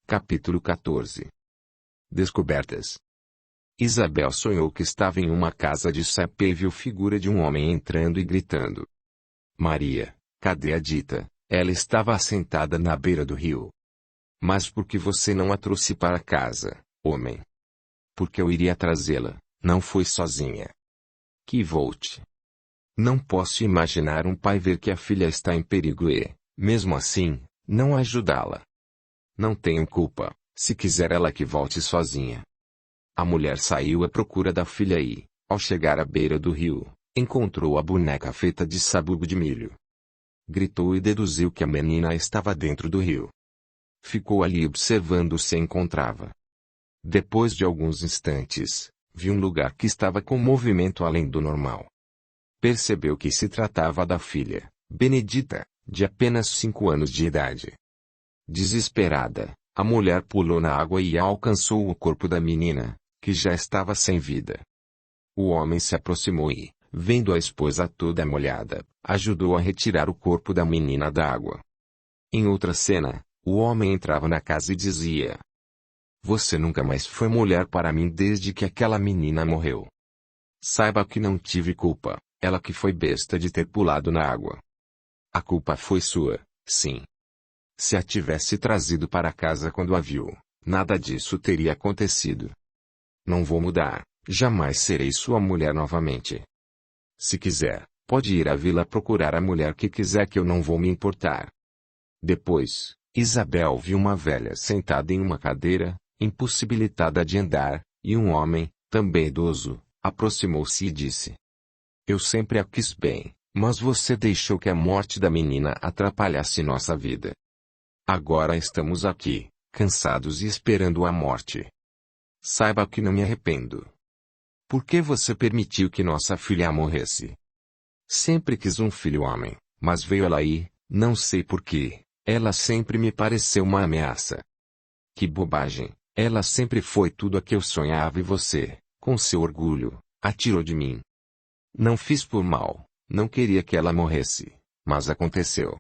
Capítulo 14. Descobertas. Isabel sonhou que estava em uma casa de sapé e viu figura de um homem entrando e gritando. Maria, cadê a dita? Ela estava assentada na beira do rio. Mas por que você não a trouxe para casa, homem? Porque eu iria trazê-la, não foi sozinha. Que volte. Não posso imaginar um pai ver que a filha está em perigo e, mesmo assim, não ajudá-la. Não tenho culpa, se quiser ela que volte sozinha. A mulher saiu à procura da filha e, ao chegar à beira do rio, encontrou a boneca feita de sabugo de milho. Gritou e deduziu que a menina estava dentro do rio. Ficou ali observando se a encontrava. Depois de alguns instantes, viu um lugar que estava com movimento além do normal. Percebeu que se tratava da filha, Benedita, de apenas 5 anos de idade. Desesperada, a mulher pulou na água e alcançou o corpo da menina, que já estava sem vida. O homem se aproximou e, vendo a esposa toda molhada, ajudou a retirar o corpo da menina da água. Em outra cena, o homem entrava na casa e dizia: "Você nunca mais foi mulher para mim desde que aquela menina morreu. Saiba que não tive culpa, ela que foi besta de ter pulado na água. A culpa foi sua, sim. Se a tivesse trazido para casa quando a viu, nada disso teria acontecido. Não vou mudar, jamais serei sua mulher novamente. Se quiser, pode ir à vila procurar a mulher que quiser que eu não vou me importar." Depois, Isabel viu uma velha sentada em uma cadeira, impossibilitada de andar, e um homem, também idoso, aproximou-se e disse: "Eu sempre a quis bem, mas você deixou que a morte da menina atrapalhasse nossa vida. Agora estamos aqui, cansados e esperando a morte. Saiba que não me arrependo. Por que você permitiu que nossa filha morresse? Sempre quis um filho homem, mas veio ela aí, não sei por quê, ela sempre me pareceu uma ameaça. Que bobagem, ela sempre foi tudo a que eu sonhava e você, com seu orgulho, a tirou de mim. Não fiz por mal, não queria que ela morresse, mas aconteceu."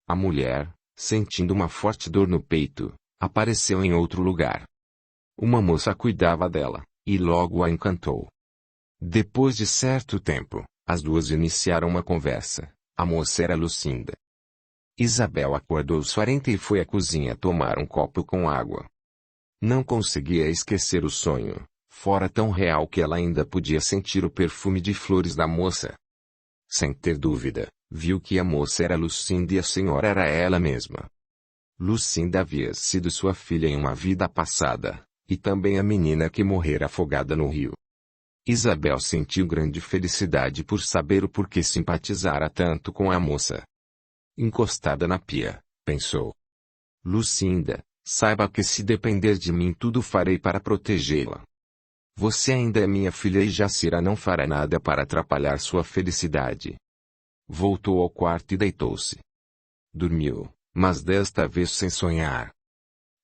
A mulher, sentindo uma forte dor no peito, apareceu em outro lugar. Uma moça cuidava dela, e logo a encantou. Depois de certo tempo, as duas iniciaram uma conversa. A moça era Lucinda. Isabel acordou suarenta e foi à cozinha tomar um copo com água. Não conseguia esquecer o sonho, fora tão real que ela ainda podia sentir o perfume de flores da moça. Sem ter dúvida, viu que a moça era Lucinda e a senhora era ela mesma. Lucinda havia sido sua filha em uma vida passada, e também a menina que morrera afogada no rio. Isabel sentiu grande felicidade por saber o porquê simpatizara tanto com a moça. Encostada na pia, pensou: "Lucinda, saiba que se depender de mim tudo farei para protegê-la. Você ainda é minha filha e Jacira não fará nada para atrapalhar sua felicidade." Voltou ao quarto e deitou-se. Dormiu, mas desta vez sem sonhar.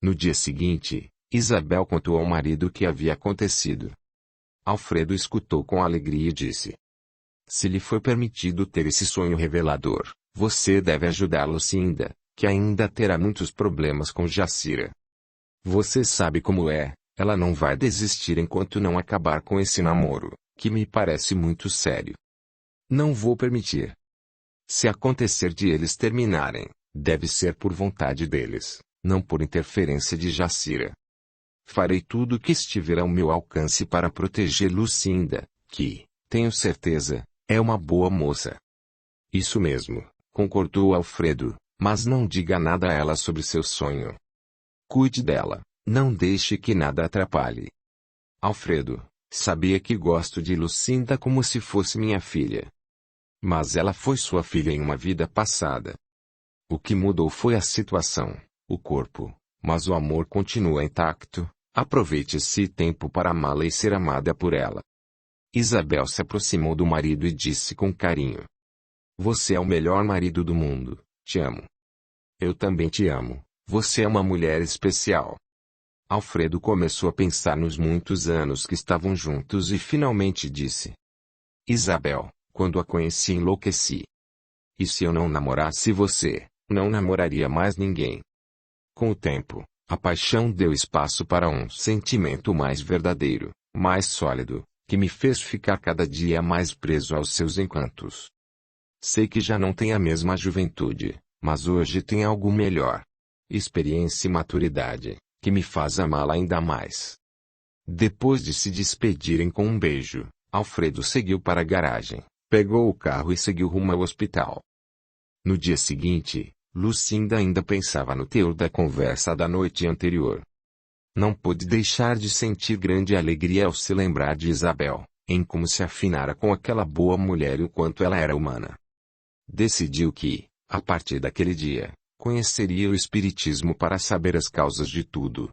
No dia seguinte, Isabel contou ao marido o que havia acontecido. Alfredo escutou com alegria e disse: "Se lhe foi permitido ter esse sonho revelador, você deve ajudar Lucinda, que ainda terá muitos problemas com Jacira. Você sabe como é, ela não vai desistir enquanto não acabar com esse namoro, que me parece muito sério. Não vou permitir. Se acontecer de eles terminarem, deve ser por vontade deles, não por interferência de Jacira. Farei tudo o que estiver ao meu alcance para proteger Lucinda, que, tenho certeza, é uma boa moça." "Isso mesmo", concordou Alfredo, "mas não diga nada a ela sobre seu sonho. Cuide dela, não deixe que nada atrapalhe." "Alfredo, sabia que gosto de Lucinda como se fosse minha filha. Mas ela foi sua filha em uma vida passada. O que mudou foi a situação, o corpo, mas o amor continua intacto. Aproveite esse tempo para amá-la e ser amada por ela." Isabel se aproximou do marido e disse com carinho: "Você é o melhor marido do mundo, te amo." "Eu também te amo, você é uma mulher especial." Alfredo começou a pensar nos muitos anos que estavam juntos e finalmente disse: "Isabel, quando a conheci enlouqueci. E se eu não namorasse você, não namoraria mais ninguém." Com o tempo, A paixão deu espaço para um sentimento mais verdadeiro, mais sólido, que me fez ficar cada dia mais preso aos seus encantos. Sei que já não tem a mesma juventude, mas hoje tem algo melhor. Experiência e maturidade, que me faz amá-la ainda mais. Depois de se despedirem com um beijo, Alfredo seguiu para a garagem, pegou o carro e seguiu rumo ao hospital. No dia seguinte, Lucinda ainda pensava no teor da conversa da noite anterior. Não pôde deixar de sentir grande alegria ao se lembrar de Isabel, em como se afinara com aquela boa mulher e o quanto ela era humana. Decidiu que, a partir daquele dia, conheceria o espiritismo para saber as causas de tudo.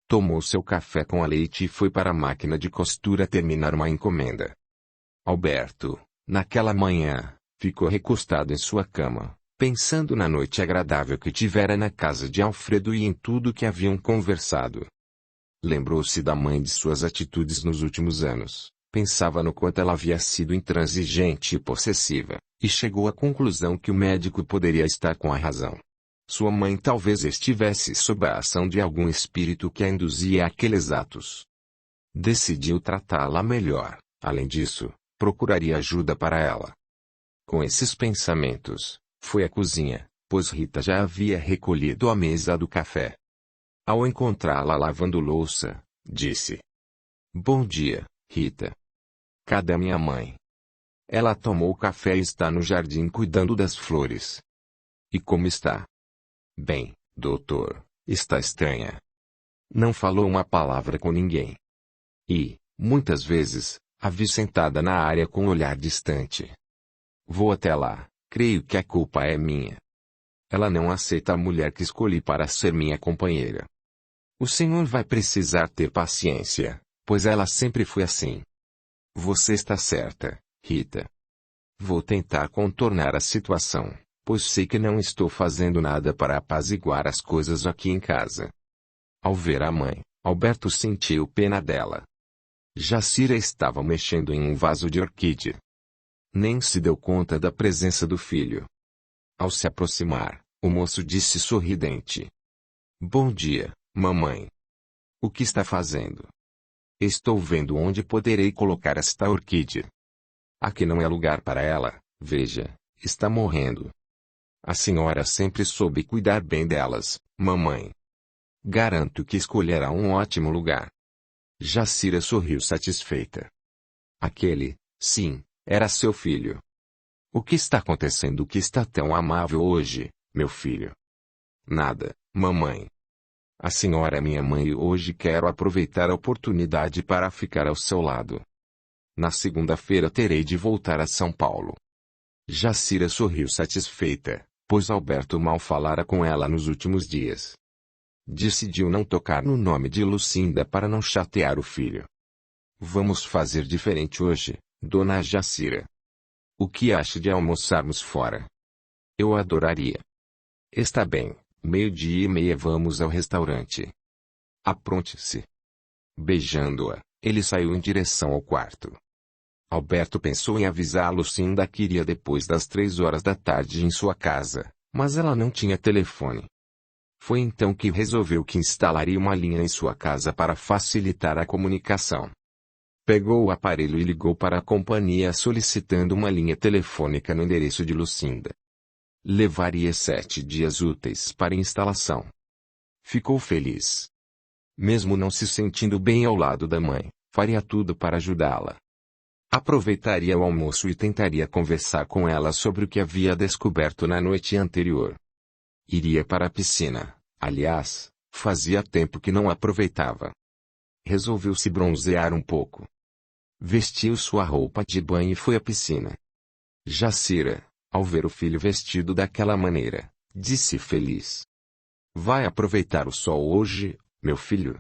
Tomou seu café com leite e foi para a máquina de costura terminar uma encomenda. Alberto, naquela manhã, ficou recostado em sua cama, pensando na noite agradável que tivera na casa de Alfredo e em tudo que haviam conversado. Lembrou-se da mãe de suas atitudes nos últimos anos, pensava no quanto ela havia sido intransigente e possessiva, e chegou à conclusão que o médico poderia estar com a razão. Sua mãe talvez estivesse sob a ação de algum espírito que a induzia àqueles atos. Decidiu tratá-la melhor, além disso, procuraria ajuda para ela. Com esses pensamentos, foi à cozinha, pois Rita já havia recolhido a mesa do café. Ao encontrá-la lavando louça, disse: "Bom dia, Rita. Cadê minha mãe?" "Ela tomou o café e está no jardim cuidando das flores." "E como está?" "Bem, doutor, está estranha. Não falou uma palavra com ninguém. E, muitas vezes, a vi sentada na área com um olhar distante. Vou até lá, creio que a culpa é minha. Ela não aceita a mulher que escolhi para ser minha companheira. O senhor vai precisar ter paciência, pois ela sempre foi assim." "Você está certa, Rita. Vou tentar contornar a situação, pois sei que não estou fazendo nada para apaziguar as coisas aqui em casa." Ao ver a mãe, Alberto sentiu pena dela. Jacira estava mexendo em um vaso de orquídea. Nem se deu conta da presença do filho. Ao se aproximar, o moço disse sorridente: "Bom dia, mamãe. O que está fazendo?" "Estou vendo onde poderei colocar esta orquídea. Aqui não é lugar para ela, veja, está morrendo. A senhora sempre soube cuidar bem delas, mamãe. Garanto que escolherá um ótimo lugar." Jacira sorriu satisfeita. Aquele, sim, era seu filho. "O que está acontecendo que está tão amável hoje, meu filho?" "Nada, mamãe. A senhora é minha mãe e hoje quero aproveitar a oportunidade para ficar ao seu lado. Na segunda-feira terei de voltar a São Paulo." Jacira sorriu satisfeita, pois Alberto mal falara com ela nos últimos dias. Decidiu não tocar no nome de Lucinda para não chatear o filho. "Vamos fazer diferente hoje, dona Jacira. O que acha de almoçarmos fora?" "Eu adoraria." "Está bem, 12:30 vamos ao restaurante. Apronte-se." Beijando-a, ele saiu em direção ao quarto. Alberto pensou em avisar a Lucinda que iria depois das 3 horas da tarde em sua casa, mas ela não tinha telefone. Foi então que resolveu que instalaria uma linha em sua casa para facilitar a comunicação. Pegou o aparelho e ligou para a companhia solicitando uma linha telefônica no endereço de Lucinda. Levaria 7 dias úteis para instalação. Ficou feliz. Mesmo não se sentindo bem ao lado da mãe, faria tudo para ajudá-la. Aproveitaria o almoço e tentaria conversar com ela sobre o que havia descoberto na noite anterior. Iria para a piscina, aliás, fazia tempo que não aproveitava. Resolveu se bronzear um pouco. Vestiu sua roupa de banho e foi à piscina. Jacira, ao ver o filho vestido daquela maneira, disse feliz: "Vai aproveitar o sol hoje, meu filho?"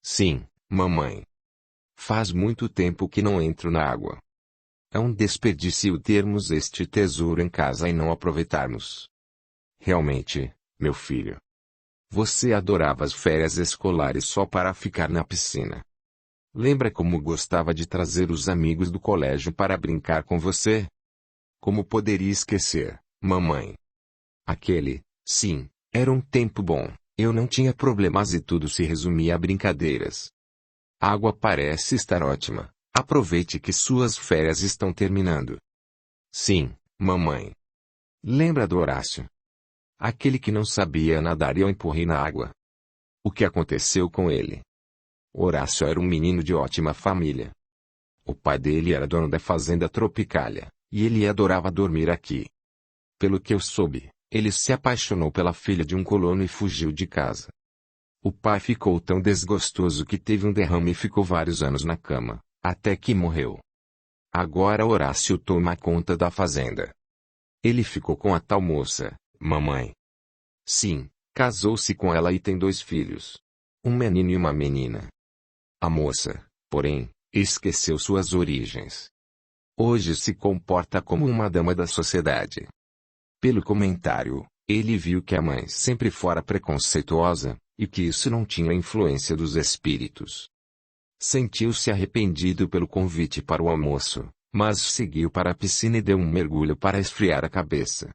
"Sim, mamãe. Faz muito tempo que não entro na água. É um desperdício termos este tesouro em casa e não aproveitarmos." "Realmente, meu filho. Você adorava as férias escolares só para ficar na piscina. Lembra como gostava de trazer os amigos do colégio para brincar com você?" "Como poderia esquecer, mamãe? Aquele, sim, era um tempo bom, Eu não tinha problemas e tudo se resumia a brincadeiras. A água parece estar ótima. Aproveite que suas férias estão terminando. Sim, mamãe. Lembra do Horácio? Aquele que não sabia nadar e eu empurrei na água. O que aconteceu com ele? Horácio era um menino de ótima família. O pai dele era dono da fazenda Tropicália, e ele adorava dormir aqui. Pelo que eu soube, ele se apaixonou pela filha de um colono e fugiu de casa. O pai ficou tão desgostoso que teve um derrame e ficou vários anos na cama, até que morreu. Agora Horácio toma conta da fazenda. Ele ficou com a tal moça, mamãe. Sim, casou-se com ela e tem 2 filhos. Um menino e uma menina. A moça, porém, esqueceu suas origens. Hoje se comporta como uma dama da sociedade. Pelo comentário, ele viu que a mãe sempre fora preconceituosa, e que isso não tinha influência dos espíritos. Sentiu-se arrependido pelo convite para o almoço, mas seguiu para a piscina e deu um mergulho para esfriar a cabeça.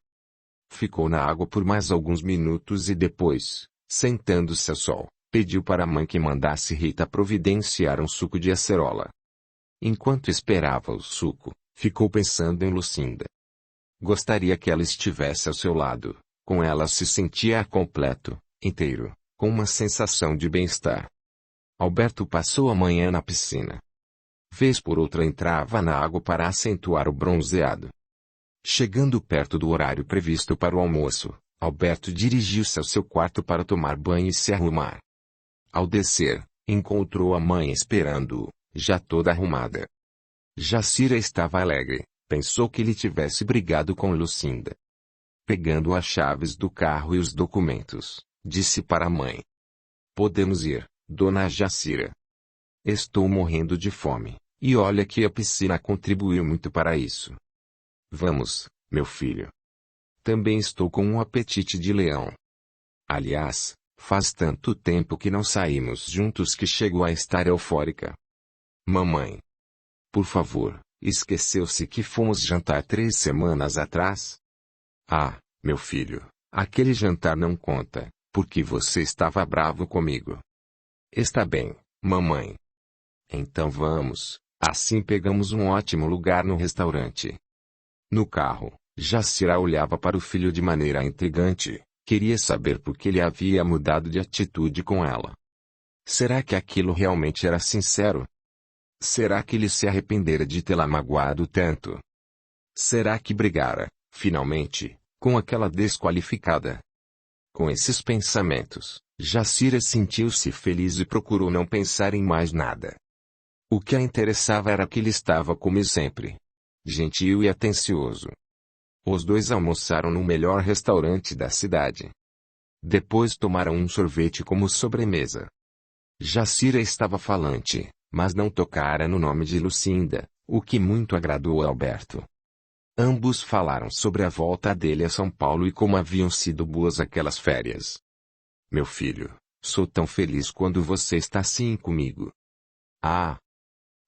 Ficou na água por mais alguns minutos e depois, sentando-se ao sol, pediu para a mãe que mandasse Rita providenciar um suco de acerola. Enquanto esperava o suco, ficou pensando em Lucinda. Gostaria que ela estivesse ao seu lado, com ela se sentia completo, inteiro, com uma sensação de bem-estar. Alberto passou a manhã na piscina. Vez por outra entrava na água para acentuar o bronzeado. Chegando perto do horário previsto para o almoço, Alberto dirigiu-se ao seu quarto para tomar banho e se arrumar. Ao descer, encontrou a mãe esperando-o, já toda arrumada. Jacira estava alegre, pensou que ele tivesse brigado com Lucinda. Pegando as chaves do carro e os documentos, disse para a mãe: "Podemos ir, dona Jacira. Estou morrendo de fome, e olha que a piscina contribuiu muito para isso." "Vamos, meu filho. Também estou com um apetite de leão. Aliás, faz tanto tempo que não saímos juntos que chego a estar eufórica." "Mamãe. Por favor, esqueceu-se que fomos jantar 3 semanas atrás?" "Ah, meu filho, aquele jantar não conta, porque você estava bravo comigo." "Está bem, mamãe. Então vamos, assim pegamos um ótimo lugar no restaurante." No carro, Jacira olhava para o filho de maneira intrigante, queria saber por que ele havia mudado de atitude com ela. Será que aquilo realmente era sincero? Será que ele se arrependera de tê-la magoado tanto? Será que brigara, finalmente, com aquela desqualificada? Com esses pensamentos, Jacira sentiu-se feliz e procurou não pensar em mais nada. O que a interessava era que ele estava como sempre. Gentil e atencioso. Os 2 almoçaram no melhor restaurante da cidade. Depois tomaram um sorvete como sobremesa. Jacira estava falante, mas não tocara no nome de Lucinda, o que muito agradou a Alberto. Ambos falaram sobre a volta dele a São Paulo e como haviam sido boas aquelas férias. "Meu filho, sou tão feliz quando você está assim comigo." "Ah,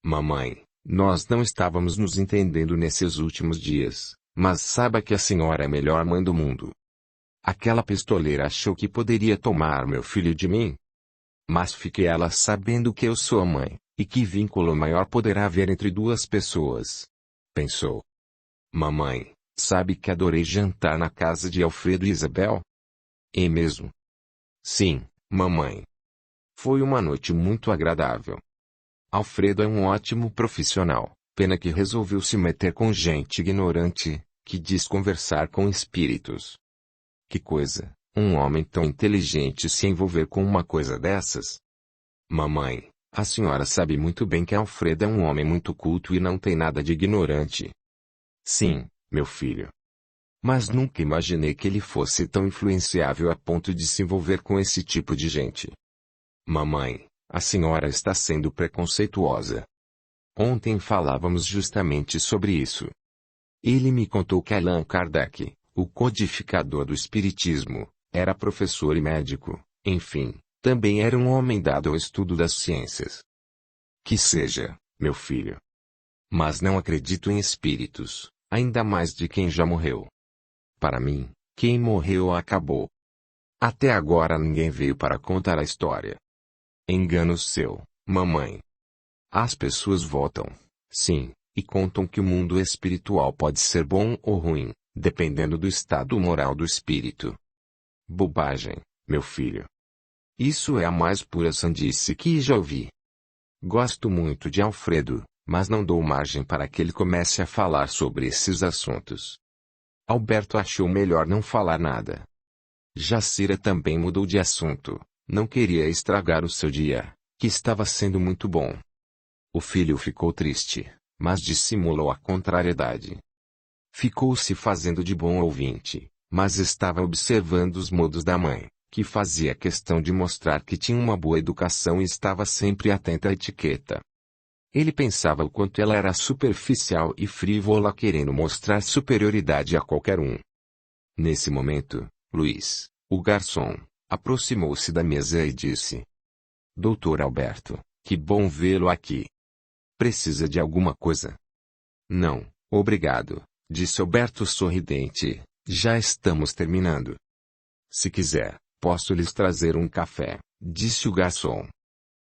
mamãe, nós não estávamos nos entendendo nesses últimos dias, mas saiba que a senhora é a melhor mãe do mundo. Aquela pistoleira achou que poderia tomar meu filho de mim? Mas fique ela sabendo que eu sou a mãe, e que vínculo maior poderá haver entre 2 pessoas." Pensou. "Mamãe, sabe que adorei jantar na casa de Alfredo e Isabel?" "É mesmo?" "Sim, mamãe. Foi uma noite muito agradável. Alfredo é um ótimo profissional, pena que resolveu se meter com gente ignorante, que diz conversar com espíritos. Que coisa, um homem tão inteligente se envolver com uma coisa dessas." "Mamãe, a senhora sabe muito bem que Alfredo é um homem muito culto e não tem nada de ignorante." "Sim, meu filho. Mas nunca imaginei que ele fosse tão influenciável a ponto de se envolver com esse tipo de gente." "Mamãe, a senhora está sendo preconceituosa. Ontem falávamos justamente sobre isso. Ele me contou que Allan Kardec, o codificador do espiritismo, era professor e médico, enfim, também era um homem dado ao estudo das ciências." "Que seja, meu filho. Mas não acredito em espíritos, ainda mais de quem já morreu. Para mim, quem morreu acabou." Até agora ninguém veio para contar a história. Engano seu, mamãe. As pessoas votam, sim, e contam que o mundo espiritual pode ser bom ou ruim, dependendo do estado moral do espírito. Bobagem, meu filho. Isso é a mais pura sandice que já ouvi. Gosto muito de Alfredo, mas não dou margem para que ele comece a falar sobre esses assuntos. Alberto achou melhor não falar nada. Jacira também mudou de assunto, não queria estragar o seu dia, que estava sendo muito bom. O filho ficou triste, mas dissimulou a contrariedade. Ficou se fazendo de bom ouvinte, mas estava observando os modos da mãe, que fazia questão de mostrar que tinha uma boa educação e estava sempre atenta à etiqueta. Ele pensava o quanto ela era superficial e frívola, querendo mostrar superioridade a qualquer um. Nesse momento, Luiz, o garçom, aproximou-se da mesa e disse: Doutor Alberto, que bom vê-lo aqui. Precisa de alguma coisa? Não, obrigado, disse Alberto sorridente, já estamos terminando. Se quiser, posso lhes trazer um café, disse o garçom.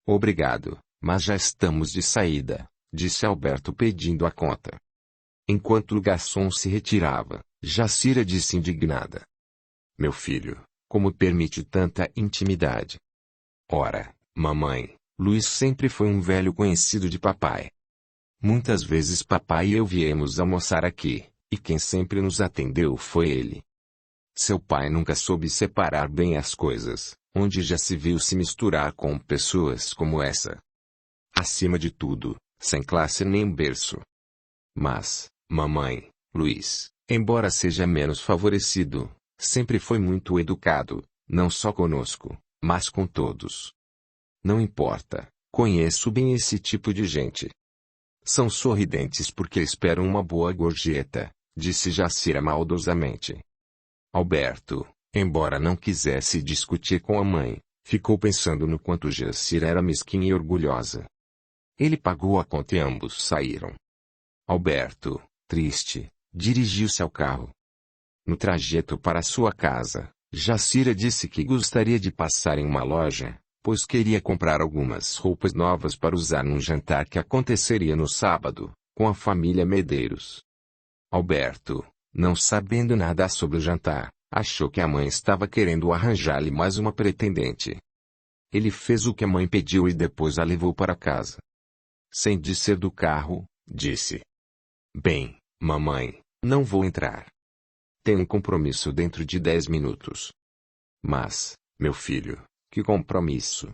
Obrigado, mas já estamos de saída, disse Alberto pedindo a conta. Enquanto o garçom se retirava, Jacira disse indignada: Meu filho, como permite tanta intimidade? Ora, mamãe, Luiz sempre foi um velho conhecido de papai. Muitas vezes papai e eu viemos almoçar aqui, e quem sempre nos atendeu foi ele. Seu pai nunca soube separar bem as coisas, onde já se viu se misturar com pessoas como essa. Acima de tudo, sem classe nem berço. Mas, mamãe, Luiz, embora seja menos favorecido, sempre foi muito educado, não só conosco, mas com todos. Não importa, conheço bem esse tipo de gente. São sorridentes porque esperam uma boa gorjeta, disse Jacira maldosamente. Alberto, embora não quisesse discutir com a mãe, ficou pensando no quanto Jacira era mesquinha e orgulhosa. Ele pagou a conta e ambos saíram. Alberto, triste, dirigiu-se ao carro. No trajeto para sua casa, Jacira disse que gostaria de passar em uma loja, pois queria comprar algumas roupas novas para usar num jantar que aconteceria no sábado, com a família Medeiros. Alberto, não sabendo nada sobre o jantar, achou que a mãe estava querendo arranjar-lhe mais uma pretendente. Ele fez o que a mãe pediu e depois a levou para casa. Sem descer do carro, disse: Bem, mamãe, não vou entrar. Tenho um compromisso dentro de 10 minutos. Mas, meu filho, que compromisso?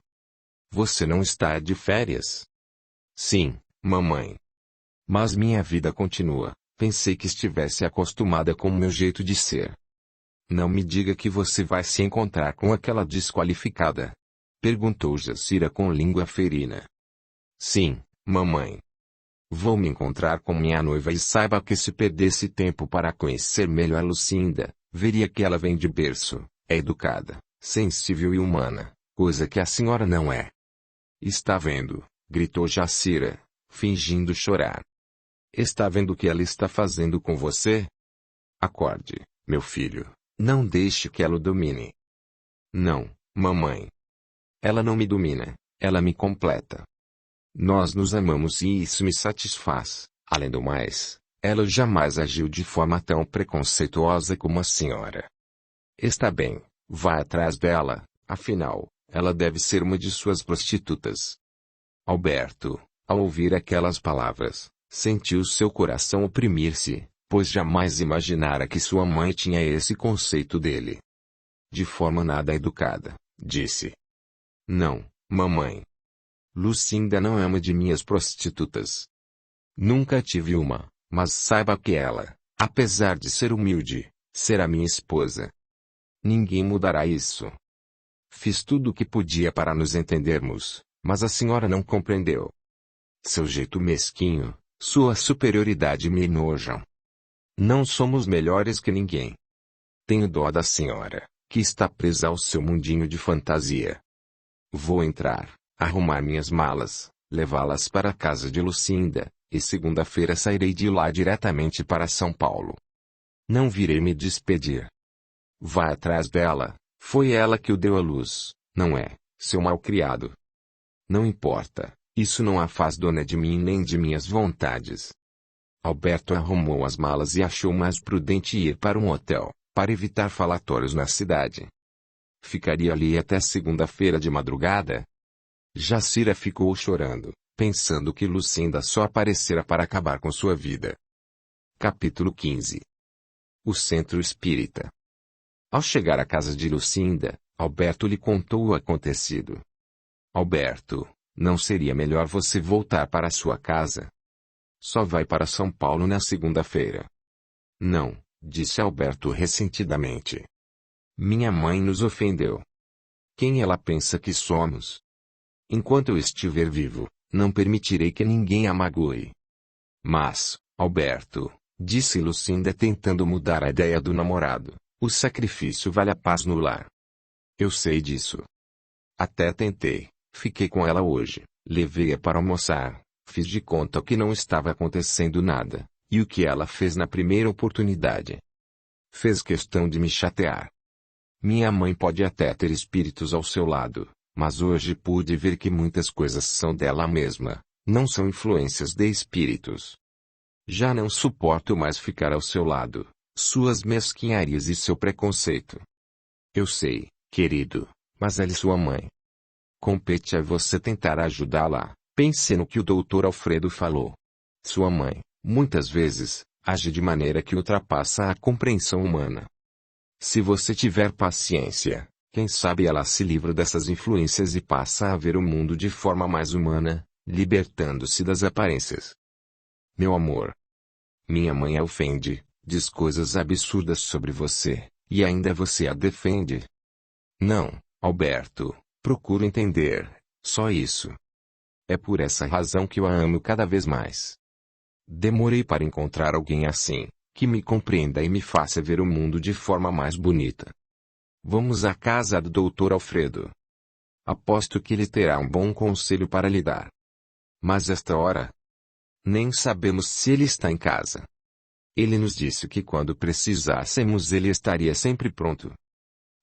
Você não está de férias? Sim, mamãe. Mas minha vida continua. Pensei que estivesse acostumada com o meu jeito de ser. Não me diga que você vai se encontrar com aquela desqualificada. Perguntou Jacira com língua ferina. Sim, mamãe. Vou me encontrar com minha noiva e saiba que se perdesse tempo para conhecer melhor Lucinda, veria que ela vem de berço, é educada, sensível e humana, coisa que a senhora não é. Está vendo? Gritou Jacira, fingindo chorar. Está vendo o que ela está fazendo com você? Acorde, meu filho, não deixe que ela o domine. Não, mamãe. Ela não me domina, ela me completa. Nós nos amamos e isso me satisfaz. Além do mais, ela jamais agiu de forma tão preconceituosa como a senhora. Está bem, vá atrás dela, afinal, ela deve ser uma de suas prostitutas. Alberto, ao ouvir aquelas palavras, sentiu seu coração oprimir-se, pois jamais imaginara que sua mãe tinha esse conceito dele. De forma nada educada, disse: Não, mamãe. Lucinda não é uma de minhas prostitutas. Nunca tive uma, mas saiba que ela, apesar de ser humilde, será minha esposa. Ninguém mudará isso. Fiz tudo o que podia para nos entendermos, mas a senhora não compreendeu. Seu jeito mesquinho, sua superioridade me enojam. Não somos melhores que ninguém. Tenho dó da senhora, que está presa ao seu mundinho de fantasia. Vou entrar, arrumar minhas malas, levá-las para a casa de Lucinda, e segunda-feira sairei de lá diretamente para São Paulo. Não virei me despedir. Vá atrás dela, Foi ela que o deu à luz, não é, seu malcriado? Não importa, isso não a faz dona de mim nem de minhas vontades. Alberto arrumou as malas e achou mais prudente ir para um hotel, para evitar falatórios na cidade. Ficaria ali até segunda-feira de madrugada? Jacira ficou chorando, pensando que Lucinda só aparecera para acabar com sua vida. Capítulo 15. O Centro Espírita. Ao chegar à casa de Lucinda, Alberto lhe contou o acontecido. Alberto, não seria melhor você voltar para sua casa? Só vai para São Paulo na segunda-feira. Não, disse Alberto ressentidamente. Minha mãe nos ofendeu. Quem ela pensa que somos? Enquanto eu estiver vivo, não permitirei que ninguém a magoe. Mas, Alberto, disse Lucinda tentando mudar a ideia do namorado, o sacrifício vale a paz no lar. Eu sei disso. Até tentei, fiquei com ela hoje, levei-a para almoçar, fiz de conta que não estava acontecendo nada, e o que ela fez na primeira oportunidade? Fez questão de me chatear. Minha mãe pode até ter espíritos ao seu lado, mas hoje pude ver que muitas coisas são dela mesma, não são influências de espíritos. Já não suporto mais ficar ao seu lado, suas mesquinharias e seu preconceito. Eu sei, querido, mas ela é sua mãe. Compete a você tentar ajudá-la. Pense no que o Dr. Alfredo falou. Sua mãe, muitas vezes, age de maneira que ultrapassa a compreensão humana. Se você tiver paciência, quem sabe ela se livra dessas influências e passa a ver o mundo de forma mais humana, libertando-se das aparências. Meu amor. Minha mãe a ofende, diz coisas absurdas sobre você, e ainda você a defende. Não, Alberto, procuro entender, só isso. É por essa razão que eu a amo cada vez mais. Demorei para encontrar alguém assim, que me compreenda e me faça ver o mundo de forma mais bonita. Vamos à casa do Dr. Alfredo. Aposto que ele terá um bom conselho para lhe dar. Mas esta hora? Nem sabemos se ele está em casa. Ele nos disse que quando precisássemos ele estaria sempre pronto.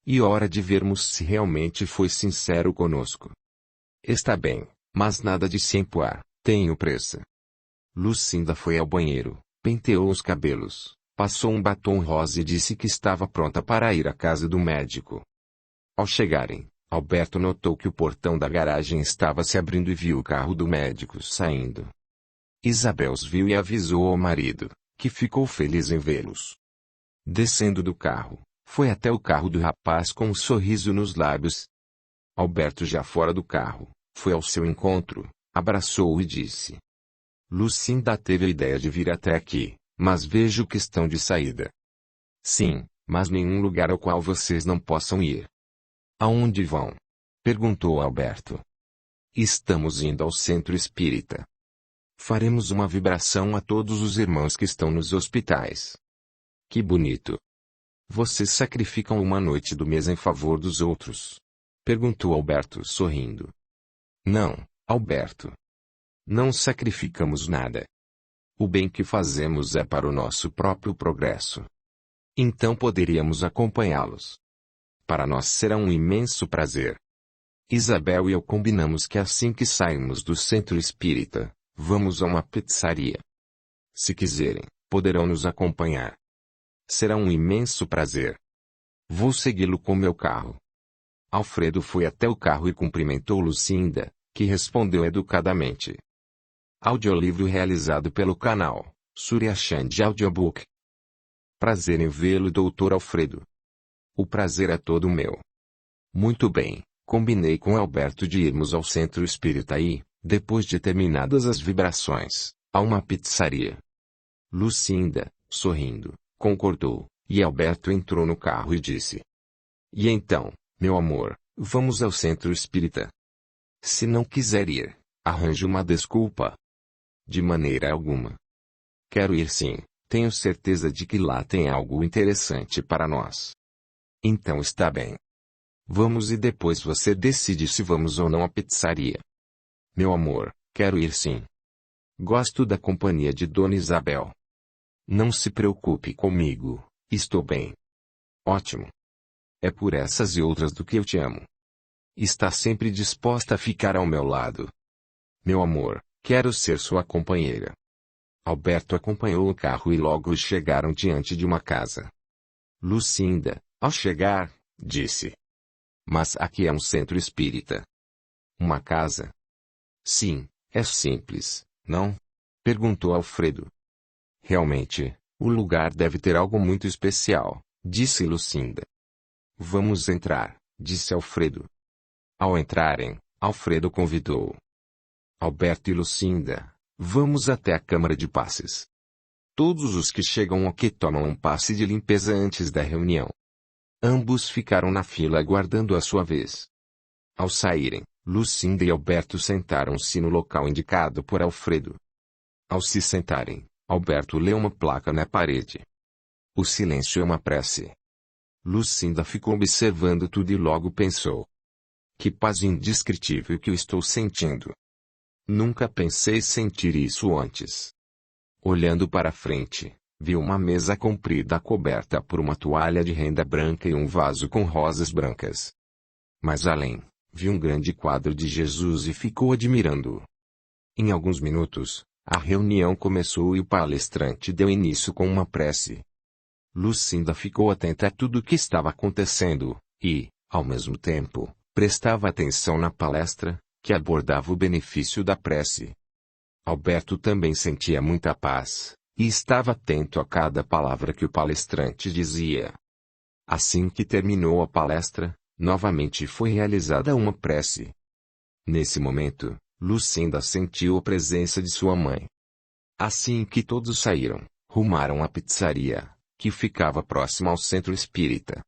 E hora de vermos se realmente foi sincero conosco. Está bem, mas nada de se empoar, tenho pressa. Lucinda foi ao banheiro, penteou os cabelos, passou um batom rosa e disse que estava pronta para ir à casa do médico. Ao chegarem, Alberto notou que o portão da garagem estava se abrindo e viu o carro do médico saindo. Isabel os viu e avisou ao marido, que ficou feliz em vê-los. Descendo do carro, foi até o carro do rapaz com um sorriso nos lábios. Alberto, já fora do carro, foi ao seu encontro, abraçou-o e disse: Lucinda teve a ideia de vir até aqui, mas vejo que estão de saída. Sim, mas nenhum lugar ao qual vocês não possam ir. Aonde vão? Perguntou Alberto. Estamos indo ao centro espírita. Faremos uma vibração a todos os irmãos que estão nos hospitais. Que bonito. Vocês sacrificam uma noite do mês em favor dos outros? Perguntou Alberto sorrindo. Não, Alberto. Não sacrificamos nada. O bem que fazemos é para o nosso próprio progresso. Então poderíamos acompanhá-los. Para nós será um imenso prazer. Isabel e eu combinamos que assim que sairmos do centro espírita, vamos a uma pizzaria. Se quiserem, poderão nos acompanhar. Será um imenso prazer. Vou segui-lo com meu carro. Alfredo foi até o carro e cumprimentou Lucinda, que respondeu educadamente. Audiolivro realizado pelo canal Surya Chand Audiobook. Prazer em vê-lo, Dr. Alfredo. O prazer é todo meu. Muito bem, combinei com Alberto de irmos ao centro espírita e, depois de terminadas as vibrações, a uma pizzaria. Lucinda, sorrindo, concordou, e Alberto entrou no carro e disse: E então, meu amor, vamos ao centro espírita? Se não quiser ir, arranje uma desculpa. De maneira alguma. Quero ir sim, tenho certeza de que lá tem algo interessante para nós. Então está bem. Vamos e depois você decide se vamos ou não à pizzaria. Meu amor, quero ir sim. Gosto da companhia de Dona Isabel. Não se preocupe comigo, estou bem. Ótimo. É por essas e outras do que eu te amo. Está sempre disposta a ficar ao meu lado. Meu amor, quero ser sua companheira. Alberto acompanhou o carro e logo chegaram diante de uma casa. Lucinda, ao chegar, disse: Mas aqui é um centro espírita. Uma casa? Sim, é simples, não? Perguntou Alfredo. Realmente, o lugar deve ter algo muito especial, disse Lucinda. Vamos entrar, disse Alfredo. Ao entrarem, Alfredo convidou Alberto e Lucinda: Vamos até a Câmara de Passes. Todos os que chegam aqui tomam um passe de limpeza antes da reunião. Ambos ficaram na fila aguardando a sua vez. Ao saírem, Lucinda e Alberto sentaram-se no local indicado por Alfredo. Ao se sentarem, Alberto leu uma placa na parede. O silêncio é uma prece. Lucinda ficou observando tudo e logo pensou: que paz indescritível que eu estou sentindo. Nunca pensei sentir isso antes. Olhando para frente, viu uma mesa comprida coberta por uma toalha de renda branca e um vaso com rosas brancas. Mais além, viu um grande quadro de Jesus e ficou admirando-o. Em alguns minutos, a reunião começou e o palestrante deu início com uma prece. Lucinda ficou atenta a tudo o que estava acontecendo, e, ao mesmo tempo, prestava atenção na palestra, que abordava o benefício da prece. Alberto também sentia muita paz, e estava atento a cada palavra que o palestrante dizia. Assim que terminou a palestra, novamente foi realizada uma prece. Nesse momento, Lucinda sentiu a presença de sua mãe. Assim que todos saíram, rumaram à pizzaria, que ficava próxima ao centro espírita.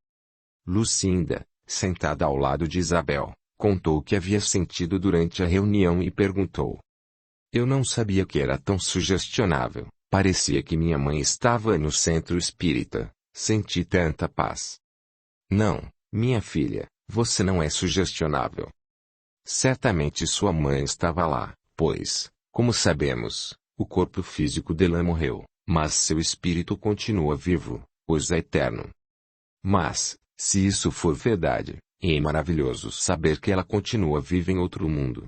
Lucinda, sentada ao lado de Isabel, contou o que havia sentido durante a reunião e perguntou: Eu não sabia que era tão sugestionável, parecia que minha mãe estava no centro espírita, senti tanta paz. Não, minha filha, você não é sugestionável. Certamente sua mãe estava lá, pois, como sabemos, o corpo físico dela morreu, mas seu espírito continua vivo, pois é eterno. Mas, se isso for verdade, é maravilhoso saber que ela continua viva em outro mundo.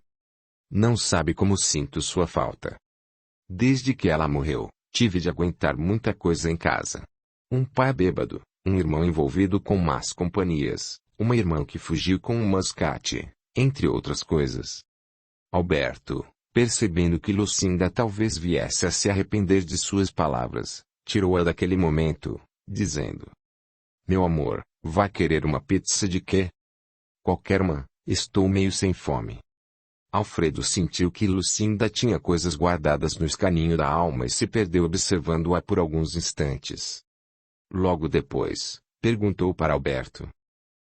Não sabe como sinto sua falta. Desde que ela morreu, tive de aguentar muita coisa em casa. Um pai bêbado, um irmão envolvido com más companhias, uma irmã que fugiu com um mascate, entre outras coisas. Alberto, percebendo que Lucinda talvez viesse a se arrepender de suas palavras, tirou-a daquele momento, dizendo: Meu amor, vai querer uma pizza de quê? Qualquer uma, estou meio sem fome. Alfredo sentiu que Lucinda tinha coisas guardadas no escaninho da alma e se perdeu observando-a por alguns instantes. Logo depois, perguntou para Alberto: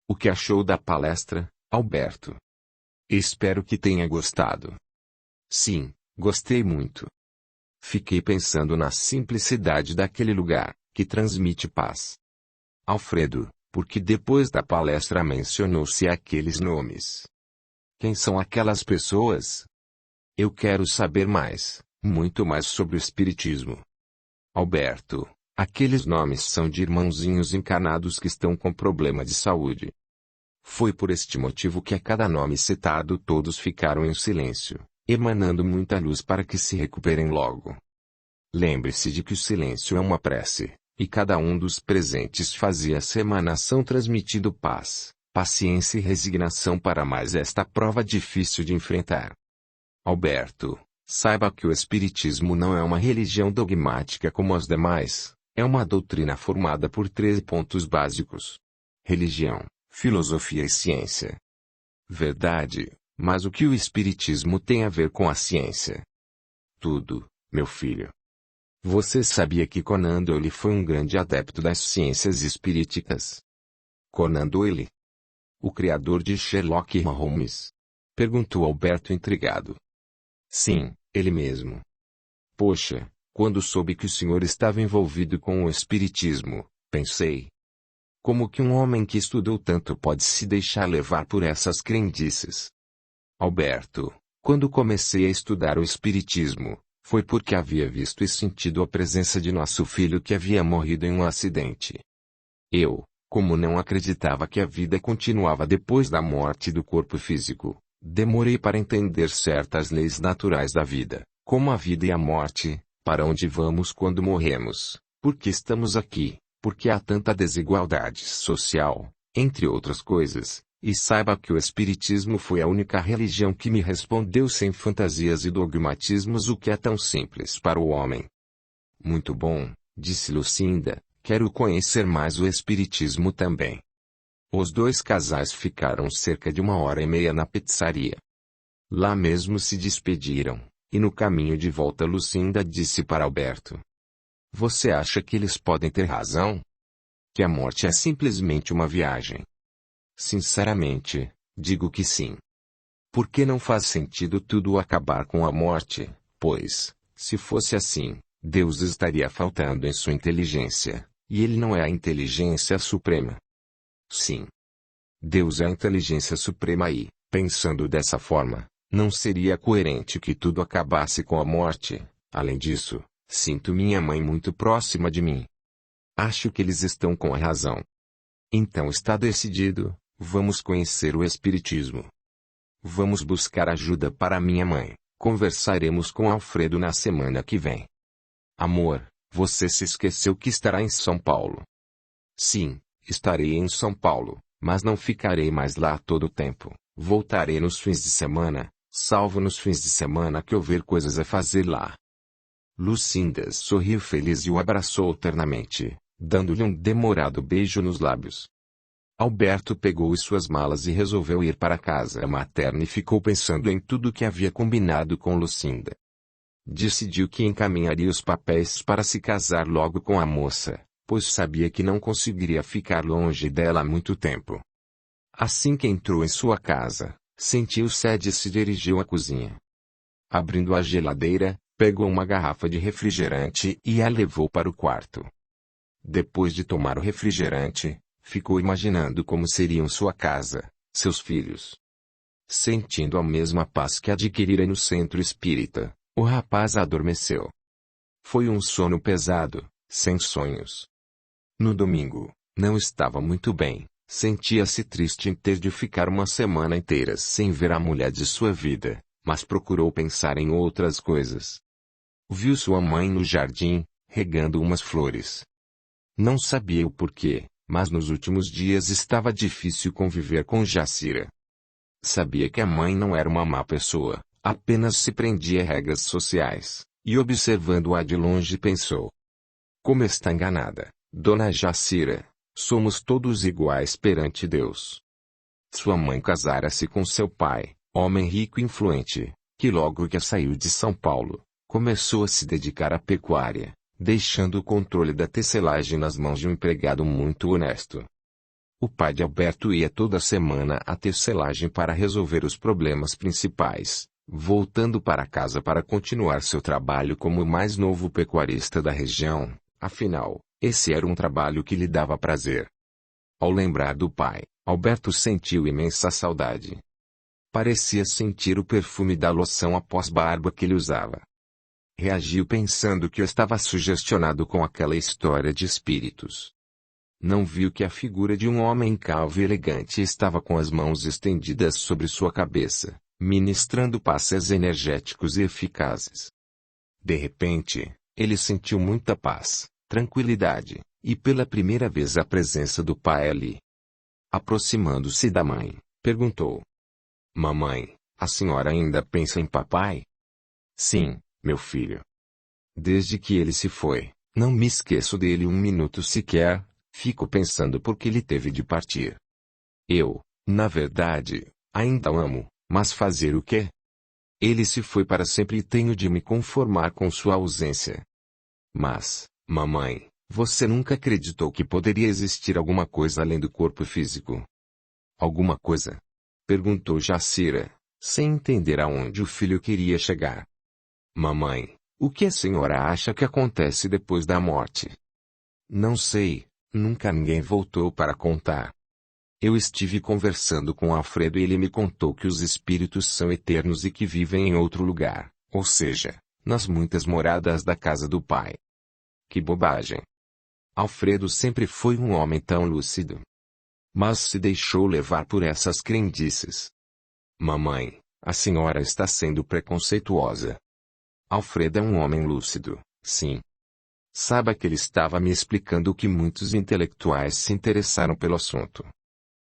O que achou da palestra, Alberto? Espero que tenha gostado. Sim, gostei muito. Fiquei pensando na simplicidade daquele lugar, que transmite paz. Alfredo, porque depois da palestra mencionou-se aqueles nomes. Quem são aquelas pessoas? Eu quero saber mais, muito mais sobre o Espiritismo. Alberto, aqueles nomes são de irmãozinhos encarnados que estão com problema de saúde. Foi por este motivo que a cada nome citado todos ficaram em silêncio, emanando muita luz para que se recuperem logo. Lembre-se de que o silêncio é uma prece, e cada um dos presentes fazia essa emanação transmitindo paz, paciência e resignação para mais esta prova difícil de enfrentar. Alberto, saiba que o Espiritismo não é uma religião dogmática como as demais, é uma doutrina formada por 3 pontos básicos: religião, filosofia e ciência. Verdade, mas o que o Espiritismo tem a ver com a ciência? Tudo, meu filho. Você sabia que Conan Doyle foi um grande adepto das ciências espiríticas? Conan Doyle? O criador de Sherlock Holmes? Perguntou Alberto intrigado. Sim, ele mesmo. Poxa, quando soube que o senhor estava envolvido com o espiritismo, pensei: como que um homem que estudou tanto pode se deixar levar por essas crendices? Alberto, quando comecei a estudar o espiritismo, foi porque havia visto e sentido a presença de nosso filho que havia morrido em um acidente. Eu, Como não acreditava que a vida continuava depois da morte do corpo físico, demorei para entender certas leis naturais da vida, como a vida e a morte, para onde vamos quando morremos, por que estamos aqui, por que há tanta desigualdade social, entre outras coisas, e saiba que o Espiritismo foi a única religião que me respondeu sem fantasias e dogmatismos o que é tão simples para o homem. Muito bom, disse Lucinda, quero conhecer mais o Espiritismo também. Os dois casais ficaram cerca de 1h30 na pizzaria. Lá mesmo se despediram, e no caminho de volta Lucinda disse para Alberto: Você acha que eles podem ter razão? Que a morte é simplesmente uma viagem? Sinceramente, digo que sim. Porque não faz sentido tudo acabar com a morte, pois, se fosse assim, Deus estaria faltando em sua inteligência, e ele não é a inteligência suprema. Sim. Deus é a inteligência suprema e, pensando dessa forma, não seria coerente que tudo acabasse com a morte. Além disso, sinto minha mãe muito próxima de mim. Acho que eles estão com a razão. Então está decidido, vamos conhecer o Espiritismo. Vamos buscar ajuda para minha mãe, conversaremos com Alfredo na semana que vem. Amor, você se esqueceu que estará em São Paulo. Sim, estarei em São Paulo, mas não ficarei mais lá todo o tempo. Voltarei nos fins de semana, salvo nos fins de semana que houver coisas a fazer lá. Lucinda sorriu feliz e o abraçou ternamente, dando-lhe um demorado beijo nos lábios. Alberto pegou suas malas e resolveu ir para a casa materna e ficou pensando em tudo que havia combinado com Lucinda. Decidiu que encaminharia os papéis para se casar logo com a moça, pois sabia que não conseguiria ficar longe dela há muito tempo. Assim que entrou em sua casa, sentiu sede e se dirigiu à cozinha. Abrindo a geladeira, pegou uma garrafa de refrigerante e a levou para o quarto. Depois de tomar o refrigerante, ficou imaginando como seriam sua casa, seus filhos. Sentindo a mesma paz que adquirira no centro espírita, o rapaz adormeceu. Foi um sono pesado, sem sonhos. No domingo, não estava muito bem, sentia-se triste em ter de ficar uma semana inteira sem ver a mulher de sua vida, mas procurou pensar em outras coisas. Viu sua mãe no jardim, regando umas flores. Não sabia o porquê, mas nos últimos dias estava difícil conviver com Jacira. Sabia que a mãe não era uma má pessoa, apenas se prendia a regras sociais, e observando-a de longe pensou: como está enganada, Dona Jacira, somos todos iguais perante Deus. Sua mãe casara-se com seu pai, homem rico e influente, que logo que saiu de São Paulo, começou a se dedicar à pecuária, deixando o controle da tecelagem nas mãos de um empregado muito honesto. O pai de Alberto ia toda semana à tecelagem para resolver os problemas principais, voltando para casa para continuar seu trabalho como o mais novo pecuarista da região, afinal, esse era um trabalho que lhe dava prazer. Ao lembrar do pai, Alberto sentiu imensa saudade. Parecia sentir o perfume da loção após barba que ele usava. Reagiu pensando que eu estava sugestionado com aquela história de espíritos. Não viu que a figura de um homem calvo e elegante estava com as mãos estendidas sobre sua cabeça, ministrando passes energéticos e eficazes. De repente, ele sentiu muita paz, tranquilidade, e pela primeira vez a presença do pai ali. Aproximando-se da mãe, perguntou: Mamãe, a senhora ainda pensa em papai? Sim, meu filho. Desde que ele se foi, não me esqueço dele um minuto sequer, fico pensando por que ele teve de partir. Eu, na verdade, ainda o amo, mas fazer o quê? Ele se foi para sempre e tenho de me conformar com sua ausência. Mas, mamãe, você nunca acreditou que poderia existir alguma coisa além do corpo físico? Alguma coisa? Perguntou Jacira, sem entender aonde o filho queria chegar. Mamãe, o que a senhora acha que acontece depois da morte? Não sei, nunca ninguém voltou para contar. Eu estive conversando com Alfredo e ele me contou que os espíritos são eternos e que vivem em outro lugar, ou seja, nas muitas moradas da casa do pai. Que bobagem! Alfredo sempre foi um homem tão lúcido. Mas se deixou levar por essas crendices. Mamãe, a senhora está sendo preconceituosa. Alfredo é um homem lúcido, sim. Sabe que ele estava me explicando que muitos intelectuais se interessaram pelo assunto.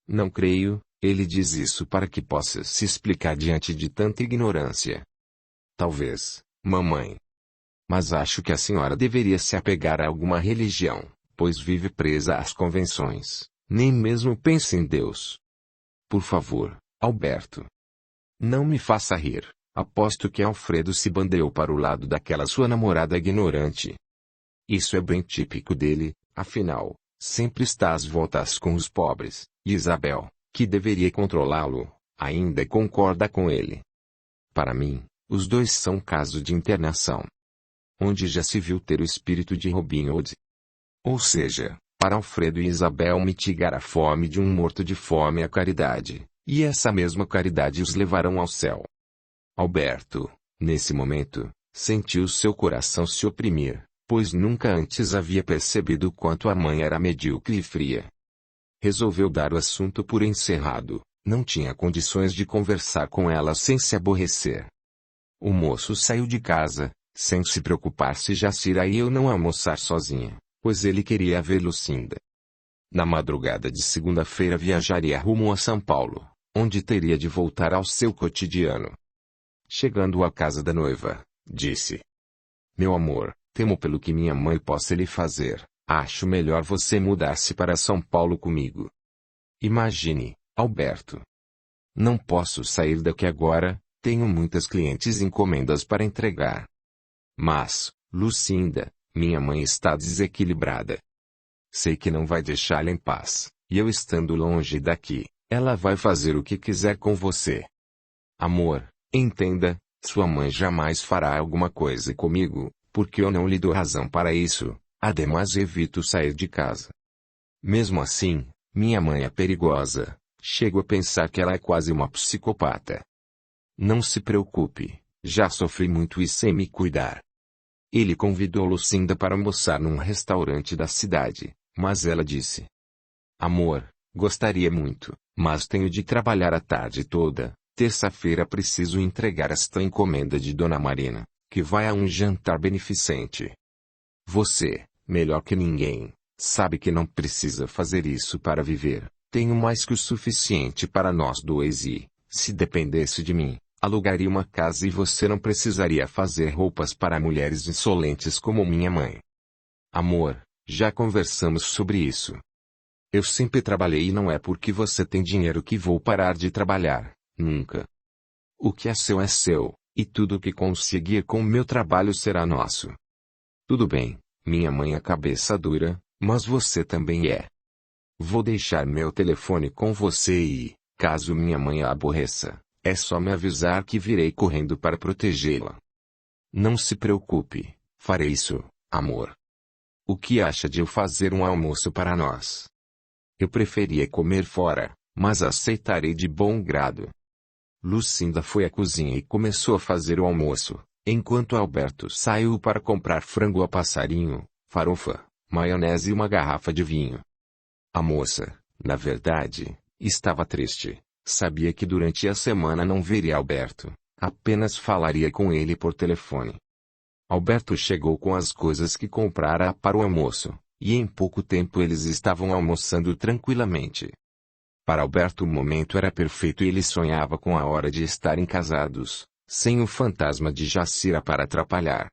Não creio, ele diz isso para que possa se explicar diante de tanta ignorância. Talvez, mamãe. Mas acho que a senhora deveria se apegar a alguma religião, pois vive presa às convenções, nem mesmo pensa em Deus. Por favor, Alberto. Não me faça rir, aposto que Alfredo se bandeou para o lado daquela sua namorada ignorante. Isso é bem típico dele, afinal, sempre está às voltas com os pobres, e Isabel, que deveria controlá-lo, ainda concorda com ele. Para mim, os dois são caso de internação. Onde já se viu ter o espírito de Robin Hood? Ou seja, para Alfredo e Isabel mitigar a fome de um morto de fome a caridade, e essa mesma caridade os levarão ao céu. Alberto, nesse momento, sentiu seu coração se oprimir, pois nunca antes havia percebido quanto a mãe era medíocre e fria. Resolveu dar o assunto por encerrado, não tinha condições de conversar com ela sem se aborrecer. O moço saiu de casa, sem se preocupar se Jacira e eu não almoçar sozinha, pois ele queria ver Lucinda. Na madrugada de segunda-feira viajaria rumo a São Paulo, onde teria de voltar ao seu cotidiano. Chegando à casa da noiva, disse: Meu amor, temo pelo que minha mãe possa lhe fazer, acho melhor você mudar-se para São Paulo comigo. Imagine, Alberto. Não posso sair daqui agora, tenho muitas clientes e encomendas para entregar. Mas, Lucinda, minha mãe está desequilibrada. Sei que não vai deixá-la em paz, e eu estando longe daqui, ela vai fazer o que quiser com você. Amor, entenda, sua mãe jamais fará alguma coisa comigo, porque eu não lhe dou razão para isso, ademais evito sair de casa. Mesmo assim, minha mãe é perigosa, chego a pensar que ela é quase uma psicopata. Não se preocupe, já sofri muito e sei me cuidar. Ele convidou Lucinda para almoçar num restaurante da cidade, mas ela disse: Amor, gostaria muito, mas tenho de trabalhar a tarde toda, terça-feira preciso entregar esta encomenda de Dona Marina, que vai a um jantar beneficente. Você, melhor que ninguém, sabe que não precisa fazer isso para viver, tenho mais que o suficiente para nós dois e, se dependesse de mim, alugaria uma casa e você não precisaria fazer roupas para mulheres insolentes como minha mãe. Amor, já conversamos sobre isso. Eu sempre trabalhei e não é porque você tem dinheiro que vou parar de trabalhar, nunca. O que é seu, e tudo o que conseguir com o meu trabalho será nosso. Tudo bem, minha mãe é cabeça dura, mas você também é. Vou deixar meu telefone com você e, caso minha mãe a aborreça, é só me avisar que virei correndo para protegê-la. Não se preocupe, farei isso, amor. O que acha de eu fazer um almoço para nós? Eu preferia comer fora, mas aceitarei de bom grado. Lucinda foi à cozinha e começou a fazer o almoço, enquanto Alberto saiu para comprar frango a passarinho, farofa, maionese e uma garrafa de vinho. A moça, na verdade, estava triste. Sabia que durante a semana não veria Alberto, apenas falaria com ele por telefone. Alberto chegou com as coisas que comprara para o almoço, e em pouco tempo eles estavam almoçando tranquilamente. Para Alberto o momento era perfeito e ele sonhava com a hora de estarem casados, sem o fantasma de Jacira para atrapalhar.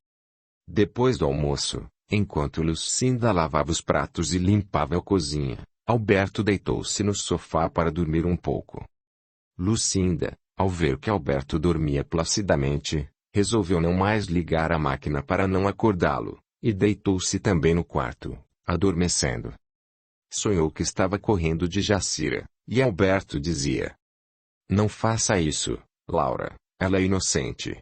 Depois do almoço, enquanto Lucinda lavava os pratos e limpava a cozinha, Alberto deitou-se no sofá para dormir um pouco. Lucinda, ao ver que Alberto dormia placidamente, resolveu não mais ligar a máquina para não acordá-lo, e deitou-se também no quarto, adormecendo. Sonhou que estava correndo de Jacira, e Alberto dizia: Não faça isso, Laura, ela é inocente.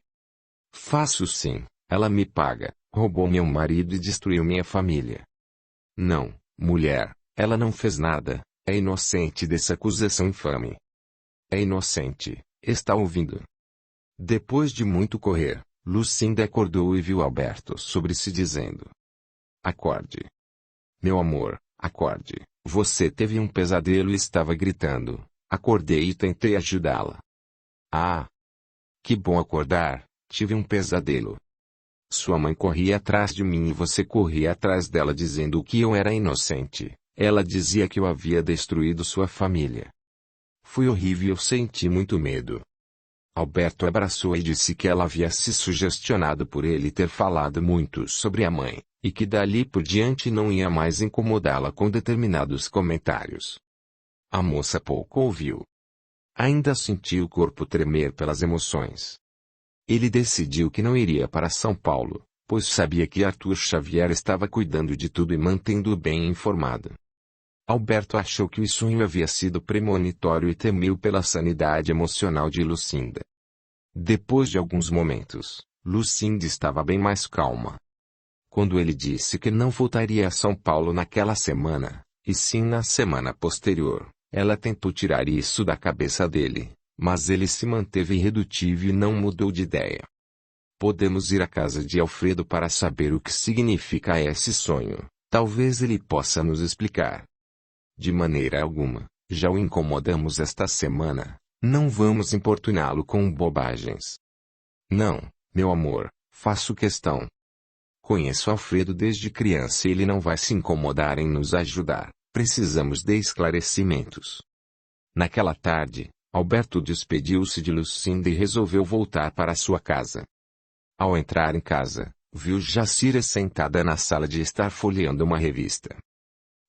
Faço sim, ela me paga, roubou meu marido e destruiu minha família. Não, mulher, ela não fez nada, é inocente dessa acusação infame. É inocente, está ouvindo? Depois de muito correr, Lucinda acordou e viu Alberto sobre si dizendo: Acorde. Meu amor, acorde. Você teve um pesadelo e estava gritando. Acordei e tentei ajudá-la. Ah! Que bom acordar. Tive um pesadelo. Sua mãe corria atrás de mim e você corria atrás dela dizendo que eu era inocente. Ela dizia que eu havia destruído sua família. Foi horrível e eu senti muito medo. Alberto abraçou e disse que ela havia se sugestionado por ele ter falado muito sobre a mãe, e que dali por diante não ia mais incomodá-la com determinados comentários. A moça pouco ouviu. Ainda sentia o corpo tremer pelas emoções. Ele decidiu que não iria para São Paulo, pois sabia que Arthur Xavier estava cuidando de tudo e mantendo-o bem informado. Alberto achou que o sonho havia sido premonitório e temeu pela sanidade emocional de Lucinda. Depois de alguns momentos, Lucinda estava bem mais calma. Quando ele disse que não voltaria a São Paulo naquela semana, e sim na semana posterior, ela tentou tirar isso da cabeça dele, mas ele se manteve irredutível e não mudou de ideia. Podemos ir à casa de Alfredo para saber o que significa esse sonho, talvez ele possa nos explicar. De maneira alguma, já o incomodamos esta semana, não vamos importuná-lo com bobagens. Não, meu amor, faço questão. Conheço Alfredo desde criança e ele não vai se incomodar em nos ajudar, precisamos de esclarecimentos. Naquela tarde, Alberto despediu-se de Lucinda e resolveu voltar para sua casa. Ao entrar em casa, viu Jacira sentada na sala de estar folheando uma revista.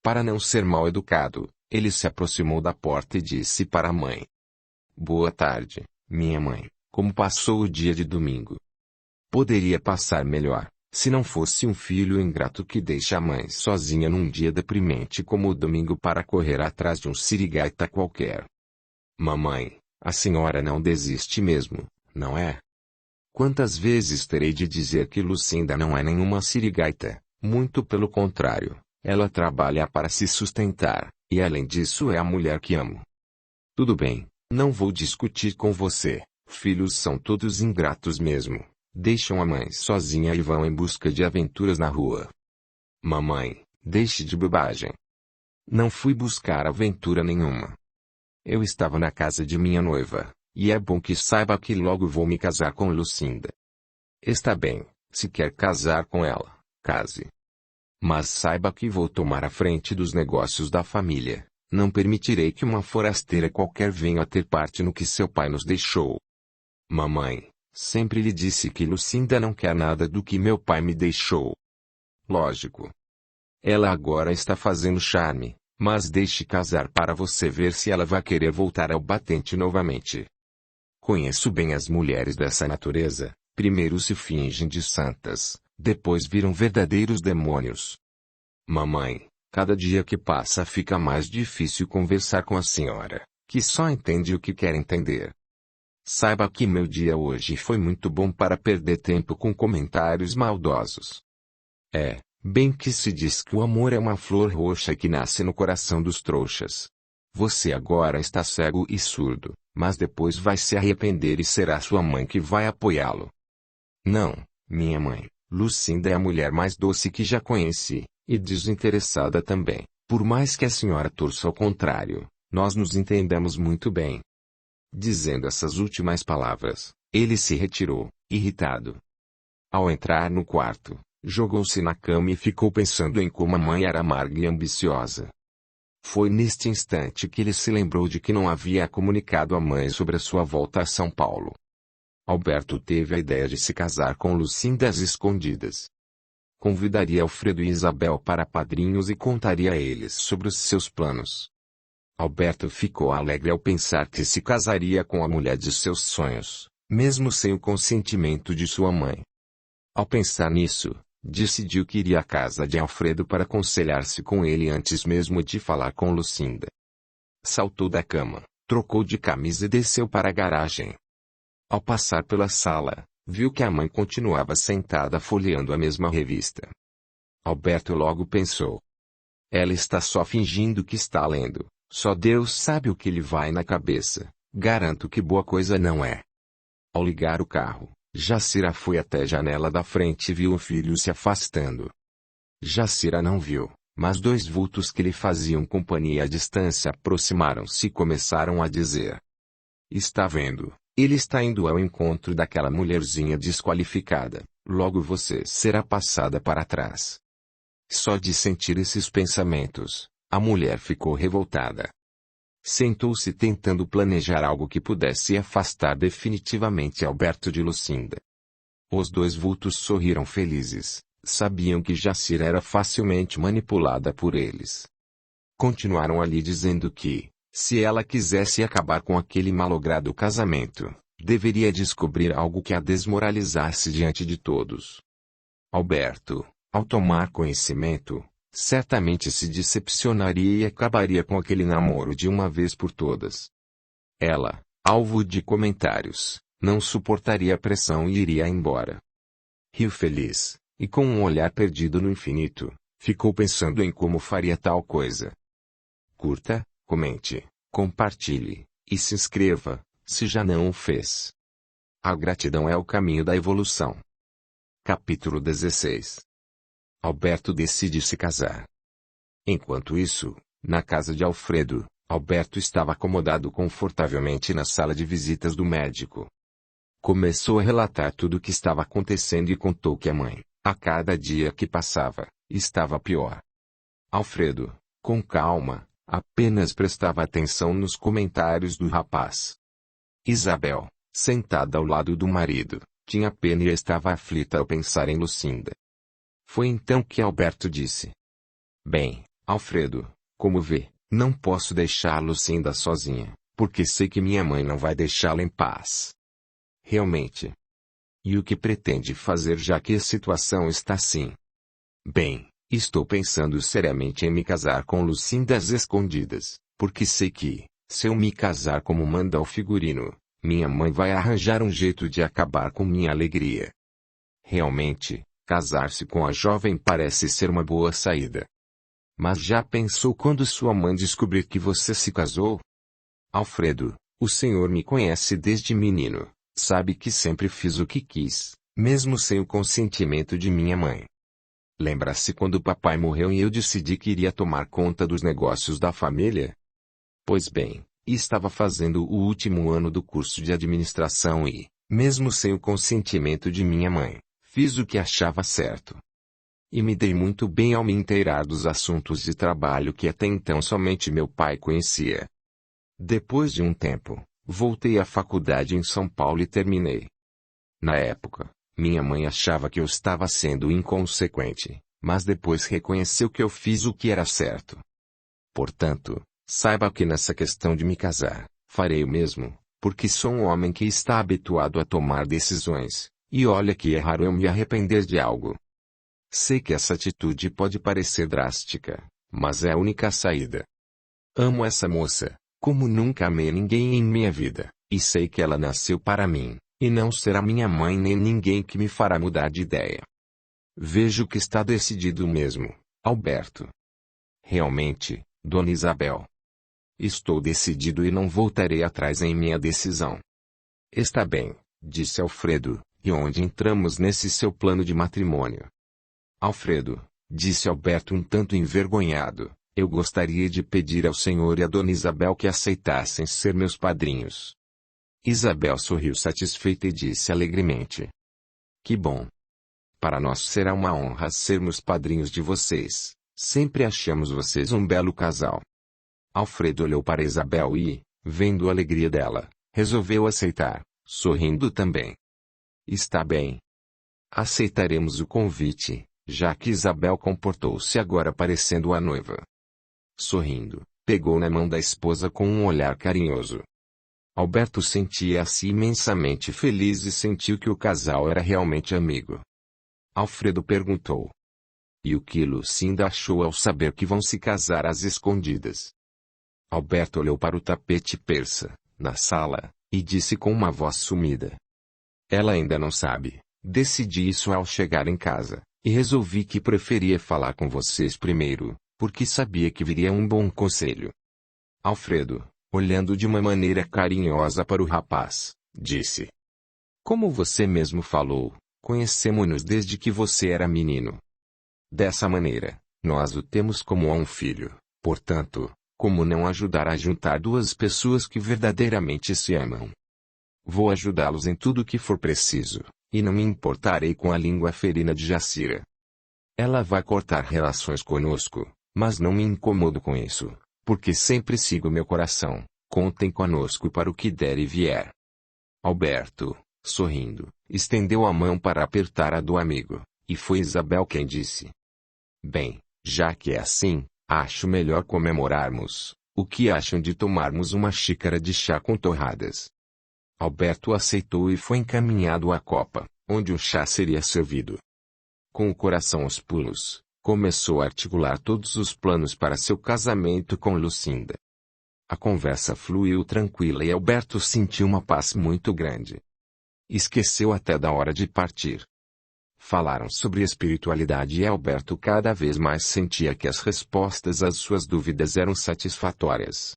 Para não ser mal educado, ele se aproximou da porta e disse para a mãe: Boa tarde, minha mãe, como passou o dia de domingo? Poderia passar melhor, se não fosse um filho ingrato que deixa a mãe sozinha num dia deprimente como o domingo para correr atrás de um sirigaita qualquer. Mamãe, a senhora não desiste mesmo, não é? Quantas vezes terei de dizer que Lucinda não é nenhuma sirigaita, muito pelo contrário. Ela trabalha para se sustentar, e além disso é a mulher que amo. Tudo bem, não vou discutir com você, filhos são todos ingratos mesmo, deixam a mãe sozinha e vão em busca de aventuras na rua. Mamãe, deixe de bobagem. Não fui buscar aventura nenhuma. Eu estava na casa de minha noiva, e é bom que saiba que logo vou me casar com Lucinda. Está bem, se quer casar com ela, case. Mas saiba que vou tomar a frente dos negócios da família. Não permitirei que uma forasteira qualquer venha a ter parte no que seu pai nos deixou. Mamãe, sempre lhe disse que Lucinda não quer nada do que meu pai me deixou. Lógico. Ela agora está fazendo charme, mas deixe casar para você ver se ela vai querer voltar ao batente novamente. Conheço bem as mulheres dessa natureza, primeiro se fingem de santas. Depois viram verdadeiros demônios. Mamãe, cada dia que passa fica mais difícil conversar com a senhora, que só entende o que quer entender. Saiba que meu dia hoje foi muito bom para perder tempo com comentários maldosos. É, bem que se diz que o amor é uma flor roxa que nasce no coração dos trouxas. Você agora está cego e surdo, mas depois vai se arrepender e será sua mãe que vai apoiá-lo. Não, minha mãe. Lucinda é a mulher mais doce que já conheci, e desinteressada também, por mais que a senhora torça ao contrário, nós nos entendemos muito bem. Dizendo essas últimas palavras, ele se retirou, irritado. Ao entrar no quarto, jogou-se na cama e ficou pensando em como a mãe era amarga e ambiciosa. Foi neste instante que ele se lembrou de que não havia comunicado à mãe sobre a sua volta a São Paulo. Alberto teve a ideia de se casar com Lucinda às escondidas. Convidaria Alfredo e Isabel para padrinhos e contaria a eles sobre os seus planos. Alberto ficou alegre ao pensar que se casaria com a mulher de seus sonhos, mesmo sem o consentimento de sua mãe. Ao pensar nisso, decidiu que iria à casa de Alfredo para aconselhar-se com ele antes mesmo de falar com Lucinda. Saltou da cama, trocou de camisa e desceu para a garagem. Ao passar pela sala, viu que a mãe continuava sentada folheando a mesma revista. Alberto logo pensou: ela está só fingindo que está lendo, só Deus sabe o que lhe vai na cabeça, garanto que boa coisa não é. Ao ligar o carro, Jacira foi até a janela da frente e viu o filho se afastando. Jacira não viu, Mas dois vultos que lhe faziam companhia à distância aproximaram-se e começaram a dizer: "Está vendo? Ele está indo ao encontro daquela mulherzinha desqualificada, logo você será passada para trás." Só de sentir esses pensamentos, a mulher ficou revoltada. Sentou-se tentando planejar algo que pudesse afastar definitivamente Alberto de Lucinda. Os dois vultos sorriram felizes, sabiam que Jacira era facilmente manipulada por eles. Continuaram ali dizendo que, se ela quisesse acabar com aquele malogrado casamento, deveria descobrir algo que a desmoralizasse diante de todos. Alberto, ao tomar conhecimento, certamente se decepcionaria e acabaria com aquele namoro de uma vez por todas. Ela, alvo de comentários, não suportaria a pressão e iria embora. Riu feliz, e com um olhar perdido no infinito, ficou pensando em como faria tal coisa. Curta, comente, compartilhe, e se inscreva, se já não o fez. A gratidão é o caminho da evolução. Capítulo 16. Alberto decide se casar. Enquanto isso, na casa de Alfredo, Alberto estava acomodado confortavelmente na sala de visitas do médico. Começou a relatar tudo o que estava acontecendo e contou que a mãe, a cada dia que passava, estava pior. Alfredo, com calma, apenas prestava atenção nos comentários do rapaz. Isabel, sentada ao lado do marido, tinha pena e estava aflita ao pensar em Lucinda. Foi então que Alberto disse: "Bem, Alfredo, como vê, não posso deixar Lucinda sozinha, porque sei que minha mãe não vai deixá-la em paz." "Realmente? E o que pretende fazer já que a situação está assim?" "Bem, estou pensando seriamente em me casar com Lucinda às escondidas, porque sei que, se eu me casar como manda o figurino, minha mãe vai arranjar um jeito de acabar com minha alegria." "Realmente, casar-se com a jovem parece ser uma boa saída. Mas já pensou quando sua mãe descobrir que você se casou?" "Alfredo, o senhor me conhece desde menino, sabe que sempre fiz o que quis, mesmo sem o consentimento de minha mãe. Lembra-se quando papai morreu e eu decidi que iria tomar conta dos negócios da família? Pois bem, estava fazendo o último ano do curso de administração e, mesmo sem o consentimento de minha mãe, fiz o que achava certo. E me dei muito bem ao me inteirar dos assuntos de trabalho que até então somente meu pai conhecia. Depois de um tempo, voltei à faculdade em São Paulo e terminei. Na época, minha mãe achava que eu estava sendo inconsequente, mas depois reconheceu que eu fiz o que era certo. Portanto, saiba que nessa questão de me casar, farei o mesmo, porque sou um homem que está habituado a tomar decisões, e olha que é raro eu me arrepender de algo. Sei que essa atitude pode parecer drástica, mas é a única saída. Amo essa moça, como nunca amei ninguém em minha vida, e sei que ela nasceu para mim, e não será minha mãe nem ninguém que me fará mudar de ideia. Vejo que está decidido mesmo, Alberto." "Realmente, Dona Isabel. Estou decidido e não voltarei atrás em minha decisão." "Está bem," disse Alfredo, "e onde entramos nesse seu plano de matrimônio?" "Alfredo," disse Alberto um tanto envergonhado, "eu gostaria de pedir ao senhor e à Dona Isabel que aceitassem ser meus padrinhos." Isabel sorriu satisfeita e disse alegremente: "Que bom. Para nós será uma honra sermos padrinhos de vocês. Sempre achamos vocês um belo casal." Alfredo olhou para Isabel e, vendo a alegria dela, resolveu aceitar, sorrindo também. "Está bem. Aceitaremos o convite, já que Isabel comportou-se agora parecendo a noiva." Sorrindo, pegou na mão da esposa com um olhar carinhoso. Alberto sentia-se imensamente feliz e sentiu que o casal era realmente amigo. Alfredo perguntou: "E o que Lucinda achou ao saber que vão se casar às escondidas?" Alberto olhou para o tapete persa, na sala, e disse com uma voz sumida: "Ela ainda não sabe. Decidi isso ao chegar em casa, e resolvi que preferia falar com vocês primeiro, porque sabia que viria um bom conselho." Alfredo, olhando de uma maneira carinhosa para o rapaz, disse: "Como você mesmo falou, conhecemo-nos desde que você era menino. Dessa maneira, Nós o temos como a um filho, portanto, como não ajudar a juntar duas pessoas que verdadeiramente se amam? Vou ajudá-los em tudo o que for preciso, e não me importarei com a língua ferina de Jacira. Ela vai cortar relações conosco, mas não me incomodo com isso, porque sempre sigo meu coração. Contem conosco para o que der e vier. Alberto, sorrindo, estendeu a mão para apertar a do amigo, e foi Isabel quem disse: Bem, já que é assim, acho melhor comemorarmos. O que acham de tomarmos uma xícara de chá com torradas? Alberto aceitou e foi encaminhado à copa, onde o chá seria servido. Com o coração aos pulos, começou a articular todos os planos para seu casamento com Lucinda. A conversa fluiu tranquila e Alberto sentiu uma paz muito grande. Esqueceu até da hora de partir. Falaram sobre espiritualidade e Alberto cada vez mais sentia que as respostas às suas dúvidas eram satisfatórias.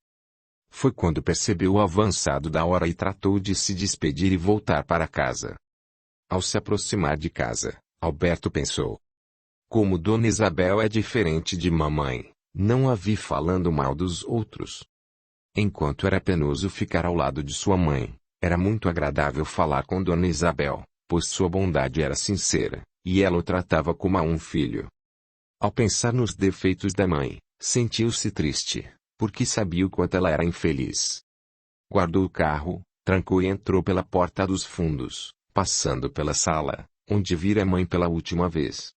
Foi quando percebeu o avançado da hora e tratou de se despedir e voltar para casa. Ao se aproximar de casa, Alberto pensou: como Dona Isabel é diferente de mamãe, não a vi falando mal dos outros. Enquanto era penoso ficar ao lado de sua mãe, era muito agradável falar com Dona Isabel, pois sua bondade era sincera, e ela o tratava como a um filho. Ao pensar nos defeitos da mãe, sentiu-se triste, porque sabia o quanto ela era infeliz. Guardou o carro, trancou e entrou pela porta dos fundos, passando pela sala, onde vira a mãe pela última vez.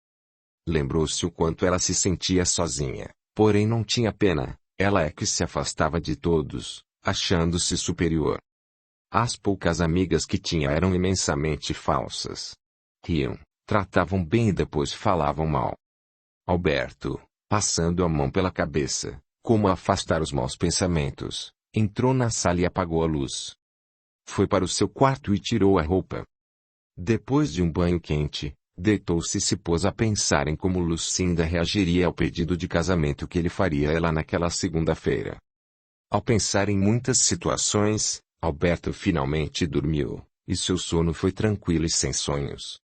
Lembrou-se o quanto ela se sentia sozinha, porém não tinha pena. Ela é que se afastava de todos, achando-se superior. As poucas amigas que tinha eram imensamente falsas. Riam, tratavam bem e depois falavam mal. Alberto, passando a mão pela cabeça, como afastar os maus pensamentos, entrou na sala e apagou a luz. Foi para o seu quarto e tirou a roupa. Depois de um banho quente, deitou-se e se pôs a pensar em como Lucinda reagiria ao pedido de casamento que ele faria a ela naquela segunda-feira. Ao pensar em muitas situações, Alberto finalmente dormiu, e seu sono foi tranquilo e sem sonhos.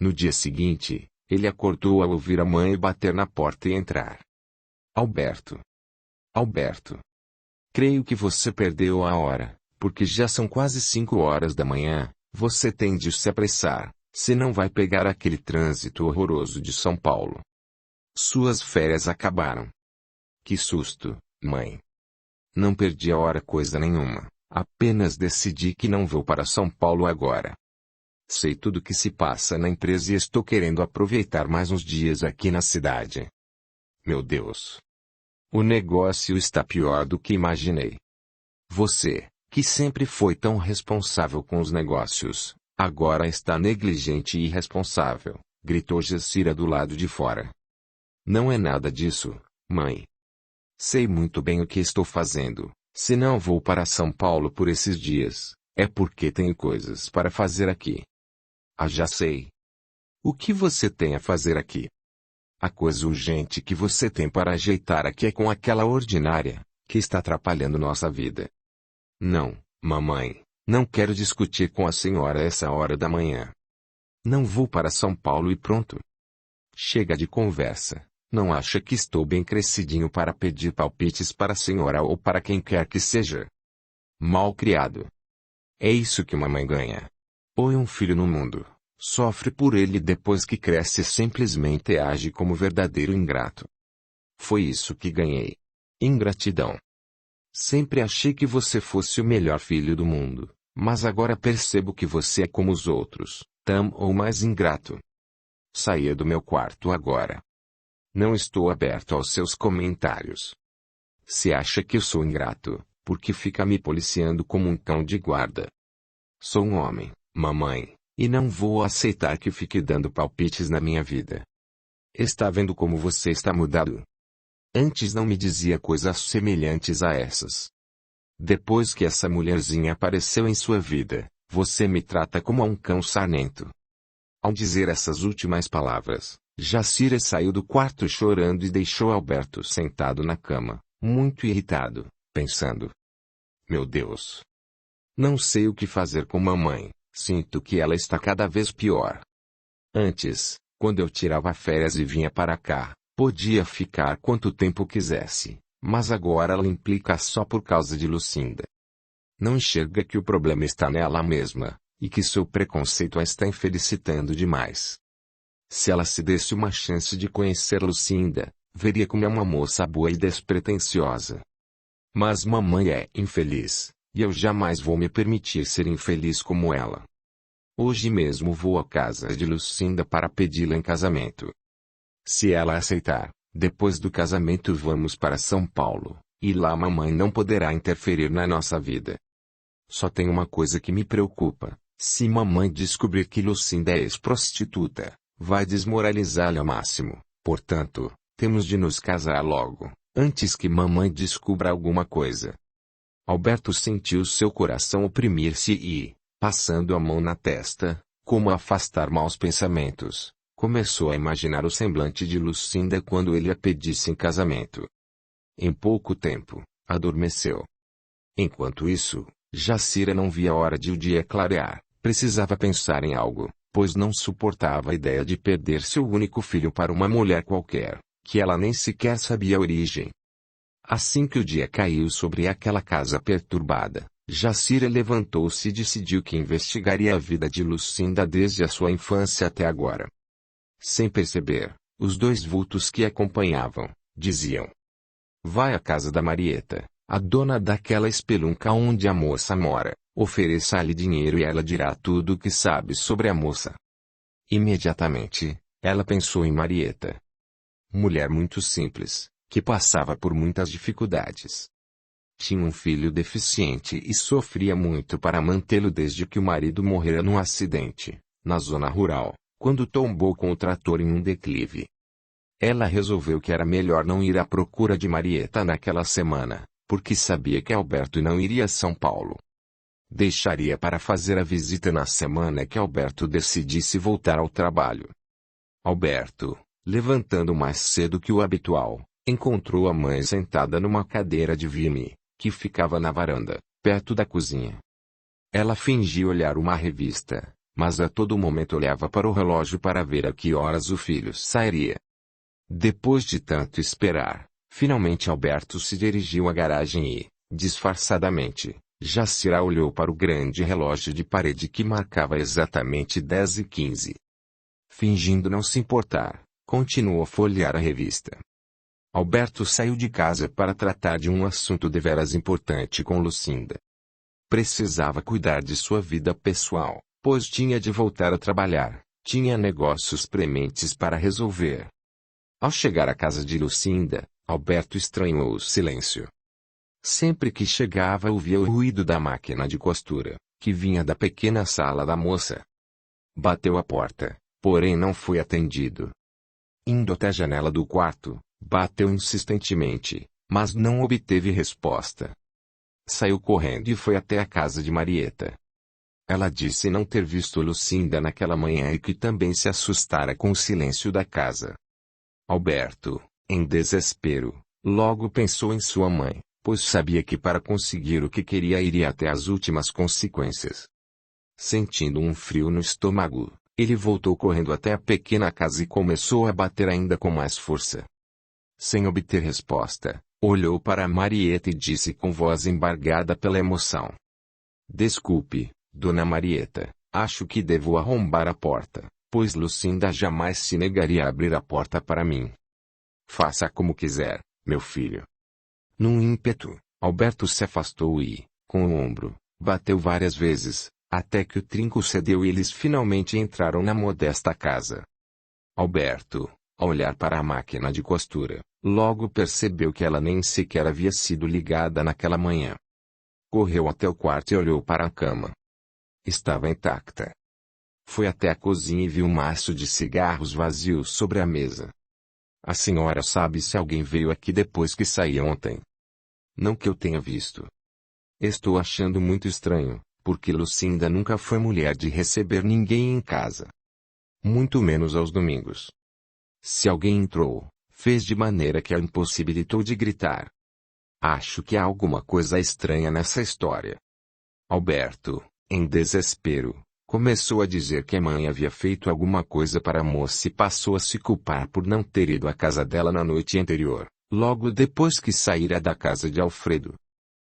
No dia seguinte, ele acordou ao ouvir a mãe bater na porta e entrar. Alberto. Alberto. Creio que você perdeu a hora, porque já são quase 5 horas da manhã, você tem de se apressar. Se não vai pegar aquele trânsito horroroso de São Paulo. Suas férias acabaram. Que susto, mãe. Não perdi a hora coisa nenhuma, apenas decidi que não vou para São Paulo agora. Sei tudo o que se passa na empresa e estou querendo aproveitar mais uns dias aqui na cidade. Meu Deus. O negócio está pior do que imaginei. Você, que sempre foi tão responsável com os negócios, agora está negligente e irresponsável, gritou Jacira do lado de fora. Não é nada disso, mãe. Sei muito bem o que estou fazendo. Se não vou para São Paulo por esses dias, é porque tenho coisas para fazer aqui. Ah, já sei. O que você tem a fazer aqui? A coisa urgente que você tem para ajeitar aqui é com aquela ordinária, que está atrapalhando nossa vida. Não, mamãe. Não quero discutir com a senhora essa hora da manhã. Não vou para São Paulo e pronto. Chega de conversa. Não acha que estou bem crescidinho para pedir palpites para a senhora ou para quem quer que seja? Mal criado. É isso que uma mãe ganha. Põe um filho no mundo, sofre por ele e depois que cresce simplesmente age como verdadeiro ingrato. Foi isso que ganhei. Ingratidão. Sempre achei que você fosse o melhor filho do mundo. Mas agora percebo que você é como os outros, tão ou mais ingrato. Saia do meu quarto agora. Não estou aberto aos seus comentários. Se acha que eu sou ingrato, por que fica me policiando como um cão de guarda? Sou um homem, mamãe, e não vou aceitar que fique dando palpites na minha vida. Está vendo como você está mudado? Antes não me dizia coisas semelhantes a essas. Depois que essa mulherzinha apareceu em sua vida, você me trata como a um cão sarnento. Ao dizer essas últimas palavras, Jacira saiu do quarto chorando e deixou Alberto sentado na cama, muito irritado, pensando: meu Deus! Não sei o que fazer com mamãe, sinto que ela está cada vez pior. Antes, quando eu tirava férias e vinha para cá, Podia ficar quanto tempo quisesse, mas agora ela implica só por causa de Lucinda. Não enxerga que o problema está nela mesma, e que seu preconceito a está infelicitando demais. Se ela se desse uma chance de conhecer Lucinda, veria como é uma moça boa e despretensiosa. Mas mamãe é infeliz, e eu jamais vou me permitir ser infeliz como ela. Hoje mesmo vou à casa de Lucinda para pedi-la em casamento. Se ela aceitar, depois do casamento vamos para São Paulo, e lá mamãe não poderá interferir na nossa vida. Só tem uma coisa que me preocupa: se mamãe descobrir que Lucinda é ex-prostituta, vai desmoralizá-la ao máximo. Portanto, temos de nos casar logo, antes que mamãe descubra alguma coisa. Alberto sentiu seu coração oprimir-se e, passando a mão na testa, como afastar maus pensamentos, começou a imaginar o semblante de Lucinda quando ele a pedisse em casamento. Em pouco tempo, adormeceu. Enquanto isso, Jacira não via a hora de o dia clarear. Precisava pensar em algo, pois não suportava a ideia de perder seu único filho para uma mulher qualquer, que ela nem sequer sabia a origem. Assim que o dia caiu sobre aquela casa perturbada, Jacira levantou-se e decidiu que investigaria a vida de Lucinda desde a sua infância até agora. Sem perceber, os dois vultos que acompanhavam, diziam: vai à casa da Marieta, a dona daquela espelunca onde a moça mora, ofereça-lhe dinheiro e ela dirá tudo o que sabe sobre a moça. Imediatamente, ela pensou em Marieta. Mulher muito simples, que passava por muitas dificuldades. Tinha um filho deficiente e sofria muito para mantê-lo desde que o marido morrera num acidente, na zona rural, quando tombou com o trator em um declive. Ela resolveu que era melhor não ir à procura de Marieta naquela semana, porque sabia que Alberto não iria a São Paulo. Deixaria para fazer a visita na semana que Alberto decidisse voltar ao trabalho. Alberto, levantando mais cedo que o habitual, encontrou a mãe sentada numa cadeira de vime, que ficava na varanda, perto da cozinha. Ela fingia olhar uma revista, mas a todo momento olhava para o relógio para ver a que horas o filho sairia. Depois de tanto esperar, finalmente Alberto se dirigiu à garagem e, disfarçadamente, Jacira olhou para o grande relógio de parede que marcava exatamente 10h15. Fingindo não se importar, continuou a folhear a revista. Alberto saiu de casa para tratar de um assunto deveras importante com Lucinda. Precisava cuidar de sua vida pessoal, pois tinha de voltar a trabalhar, tinha negócios prementes para resolver. Ao chegar à casa de Lucinda, Alberto estranhou o silêncio. Sempre que chegava ouvia o ruído da máquina de costura, que vinha da pequena sala da moça. Bateu à porta, porém não foi atendido. Indo até a janela do quarto, bateu insistentemente, mas não obteve resposta. Saiu correndo e foi até a casa de Marieta. Ela disse não ter visto Lucinda naquela manhã e que também se assustara com o silêncio da casa. Alberto, em desespero, logo pensou em sua mãe, pois sabia que para conseguir o que queria iria até as últimas consequências. Sentindo um frio no estômago, ele voltou correndo até a pequena casa e começou a bater ainda com mais força. Sem obter resposta, olhou para Marieta e disse com voz embargada pela emoção: desculpe, dona Marieta, acho que devo arrombar a porta, pois Lucinda jamais se negaria a abrir a porta para mim. Faça como quiser, meu filho. Num ímpeto, Alberto se afastou e, com o ombro, bateu várias vezes, até que o trinco cedeu e eles finalmente entraram na modesta casa. Alberto, ao olhar para a máquina de costura, logo percebeu que ela nem sequer havia sido ligada naquela manhã. Correu até o quarto e olhou para a cama. Estava intacta. Foi até a cozinha e viu um maço de cigarros vazios sobre a mesa. A senhora sabe se alguém veio aqui depois que saí ontem? Não que eu tenha visto. Estou achando muito estranho, porque Lucinda nunca foi mulher de receber ninguém em casa. Muito menos aos domingos. Se alguém entrou, fez de maneira que a impossibilitou de gritar. Acho que há alguma coisa estranha nessa história. Alberto, em desespero, Começou a dizer que a mãe havia feito alguma coisa para a moça e passou a se culpar por não ter ido à casa dela na noite anterior, logo depois que saíra da casa de Alfredo.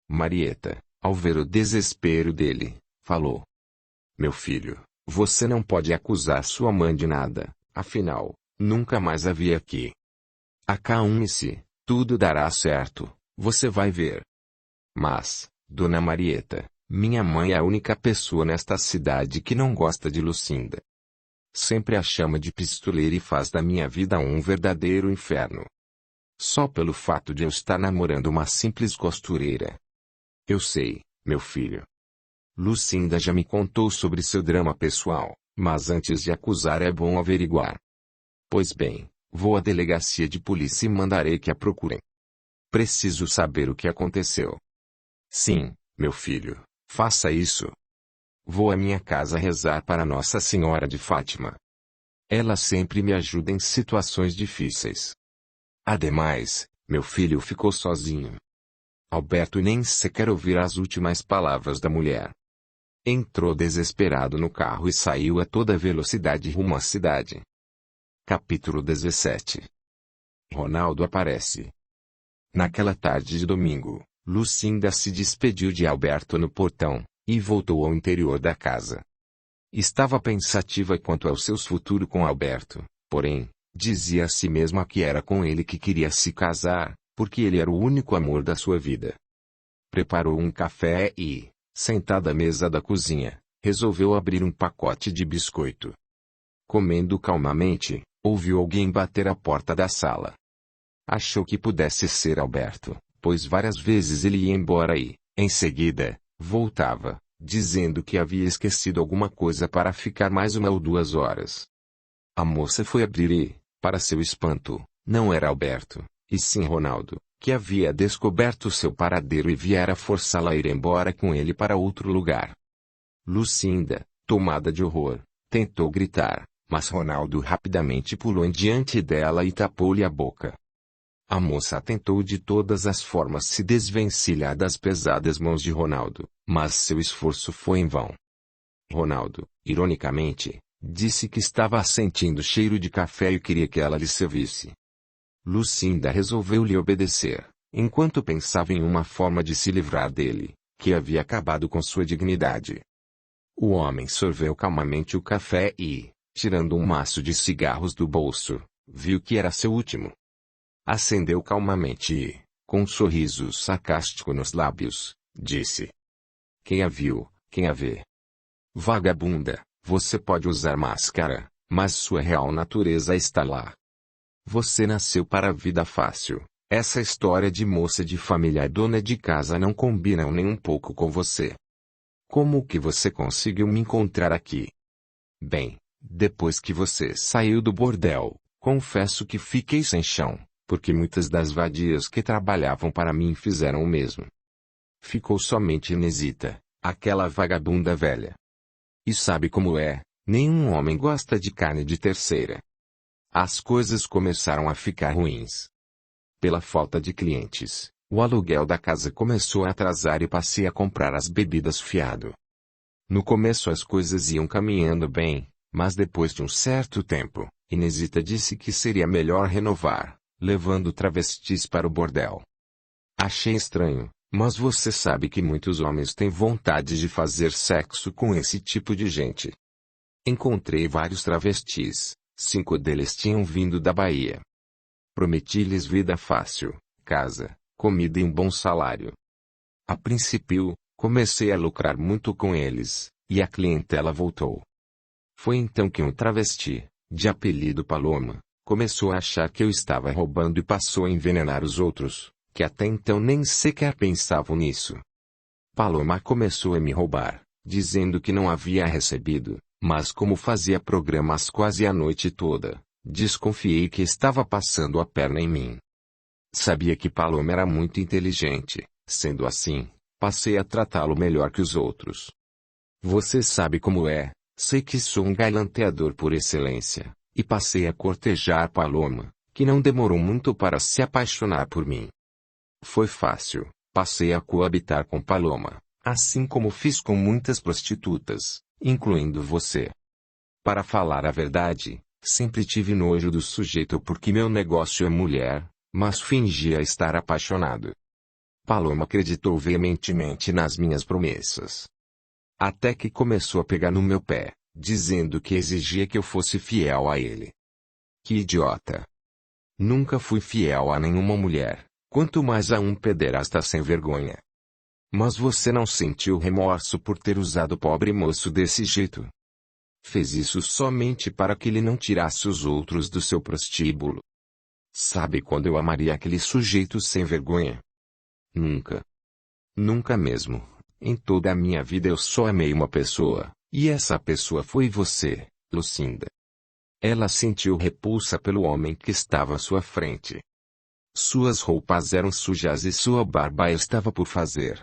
Marieta, ao ver o desespero dele, falou: Meu filho, você não pode acusar sua mãe de nada, afinal, nunca mais a vi aqui. Acalme-se, tudo dará certo, você vai ver. Mas, Dona Marieta, minha mãe é a única pessoa nesta cidade que não gosta de Lucinda. Sempre a chama de pistoleira e faz da minha vida um verdadeiro inferno. Só pelo fato de eu estar namorando uma simples costureira. Eu sei, meu filho. Lucinda já me contou sobre seu drama pessoal, mas antes de acusar é bom averiguar. Pois bem, vou à delegacia de polícia e mandarei que a procurem. Preciso saber o que aconteceu. Sim, meu filho, faça isso. Vou à minha casa rezar para Nossa Senhora de Fátima. Ela sempre me ajuda em situações difíceis. Ademais, meu filho ficou sozinho. Alberto nem sequer ouvira as últimas palavras da mulher. Entrou desesperado no carro e saiu a toda velocidade rumo à cidade. Capítulo 17. Ronaldo aparece. Naquela tarde de domingo, Lucinda se despediu de Alberto no portão, e voltou ao interior da casa. Estava pensativa quanto ao seu futuro com Alberto, porém, dizia a si mesma que era com ele que queria se casar, porque ele era o único amor da sua vida. Preparou um café e, sentada à mesa da cozinha, resolveu abrir um pacote de biscoito. Comendo calmamente, ouviu alguém bater à porta da sala. Achou que pudesse ser Alberto, pois várias vezes ele ia embora e, em seguida, voltava, dizendo que havia esquecido alguma coisa para ficar mais 1 ou 2 horas. A moça foi abrir e, para seu espanto, não era Alberto, e sim Ronaldo, que havia descoberto seu paradeiro e viera forçá-la a ir embora com ele para outro lugar. Lucinda, tomada de horror, tentou gritar, mas Ronaldo rapidamente pulou em diante dela e tapou-lhe a boca. A moça tentou de todas as formas se desvencilhar das pesadas mãos de Ronaldo, mas seu esforço foi em vão. Ronaldo, ironicamente, disse que estava sentindo cheiro de café e queria que ela lhe servisse. Lucinda resolveu lhe obedecer, enquanto pensava em uma forma de se livrar dele, que havia acabado com sua dignidade. O homem sorveu calmamente o café e, tirando um maço de cigarros do bolso, viu que era seu último. Acendeu calmamente e, com um sorriso sarcástico nos lábios, disse: Quem a viu, quem a vê. Vagabunda, você pode usar máscara, mas sua real natureza está lá. Você nasceu para a vida fácil. Essa história de moça de família e dona de casa não combinam nem um pouco com você. Como que você conseguiu me encontrar aqui? Bem, depois que você saiu do bordel, confesso que fiquei sem chão, porque muitas das vadias que trabalhavam para mim fizeram o mesmo. Ficou somente Inesita, aquela vagabunda velha. E sabe como é, nenhum homem gosta de carne de terceira. As coisas começaram a ficar ruins. Pela falta de clientes, o aluguel da casa começou a atrasar e passei a comprar as bebidas fiado. No começo as coisas iam caminhando bem, mas depois de um certo tempo, Inesita disse que seria melhor renovar, levando travestis para o bordel. Achei estranho, mas você sabe que muitos homens têm vontade de fazer sexo com esse tipo de gente. Encontrei vários travestis, 5 deles tinham vindo da Bahia. Prometi-lhes vida fácil, casa, comida e um bom salário. A princípio, comecei a lucrar muito com eles, e a clientela voltou. Foi então que um travesti, de apelido Paloma, começou a achar que eu estava roubando e passou a envenenar os outros, que até então nem sequer pensavam nisso. Paloma começou a me roubar, dizendo que não havia recebido, mas como fazia programas quase a noite toda, desconfiei que estava passando a perna em mim. Sabia que Paloma era muito inteligente, sendo assim, passei a tratá-lo melhor que os outros. Você sabe como é, sei que sou um galanteador por excelência, e passei a cortejar Paloma, que não demorou muito para se apaixonar por mim. Foi fácil, passei a coabitar com Paloma, Assim como fiz com muitas prostitutas, incluindo você. Para falar a verdade, sempre tive nojo do sujeito porque meu negócio é mulher, mas fingia estar apaixonado. Paloma acreditou veementemente nas minhas promessas. Até que começou a pegar no meu pé, dizendo que exigia que eu fosse fiel a ele. Que idiota! Nunca fui fiel a nenhuma mulher, quanto mais a um pederasta sem vergonha. Mas você não sentiu remorso por ter usado o pobre moço desse jeito? Fez isso somente para que ele não tirasse os outros do seu prostíbulo. Sabe quando eu amaria aquele sujeito sem vergonha? Nunca. Nunca mesmo. Em toda a minha vida eu só amei uma pessoa, e essa pessoa foi você, Lucinda. Ela sentiu repulsa pelo homem que estava à sua frente. Suas roupas eram sujas e sua barba estava por fazer.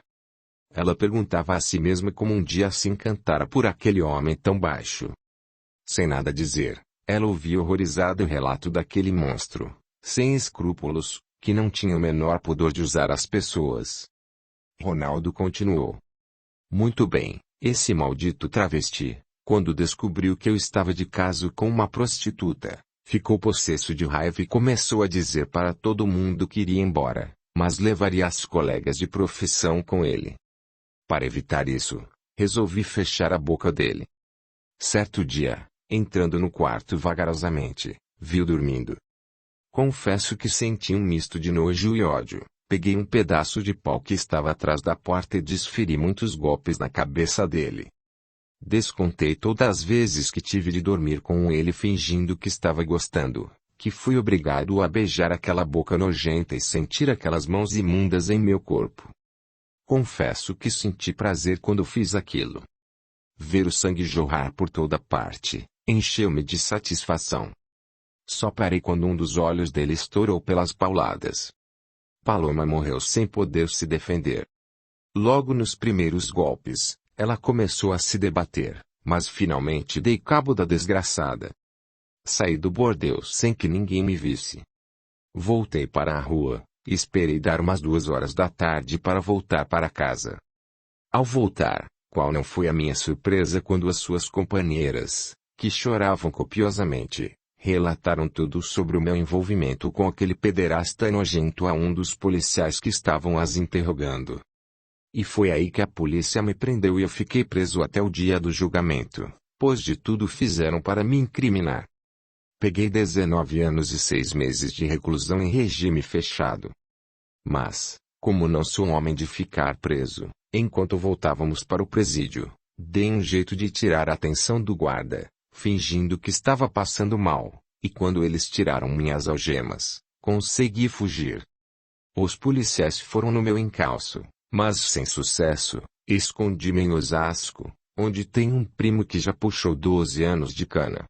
Ela perguntava a si mesma como um dia se encantara por aquele homem tão baixo. Sem nada dizer, ela ouvia horrorizada o relato daquele monstro, sem escrúpulos, que não tinha o menor pudor de usar as pessoas. Ronaldo continuou. Muito bem, esse maldito travesti, quando descobriu que eu estava de caso com uma prostituta, ficou possesso de raiva e começou a dizer para todo mundo que iria embora, mas levaria as colegas de profissão com ele. Para evitar isso, resolvi fechar a boca dele. Certo dia, entrando no quarto vagarosamente, vi-o dormindo. Confesso que senti um misto de nojo e ódio. Peguei um pedaço de pau que estava atrás da porta e desferi muitos golpes na cabeça dele. Descontei todas as vezes que tive de dormir com ele fingindo que estava gostando, que fui obrigado a beijar aquela boca nojenta e sentir aquelas mãos imundas em meu corpo. Confesso que senti prazer quando fiz aquilo. Ver o sangue jorrar por toda parte, encheu-me de satisfação. Só parei quando um dos olhos dele estourou pelas pauladas. Paloma morreu sem poder se defender. Logo nos primeiros golpes, ela começou a se debater, mas finalmente dei cabo da desgraçada. Saí do bordel sem que ninguém me visse. Voltei para a rua, e esperei dar umas 2 horas da tarde para voltar para casa. Ao voltar, qual não foi a minha surpresa quando as suas companheiras, que choravam copiosamente, relataram tudo sobre o meu envolvimento com aquele pederasta nojento a um dos policiais que estavam as interrogando. E foi aí que a polícia me prendeu e eu fiquei preso até o dia do julgamento, pois de tudo fizeram para me incriminar. Peguei 19 anos e 6 meses de reclusão em regime fechado. Mas, como não sou um homem de ficar preso, enquanto voltávamos para o presídio, dei um jeito de tirar a atenção do guarda, fingindo que estava passando mal, e quando eles tiraram minhas algemas, consegui fugir. Os policiais foram no meu encalço, mas sem sucesso, escondi-me em Osasco, onde tenho um primo que já puxou 12 anos de cana.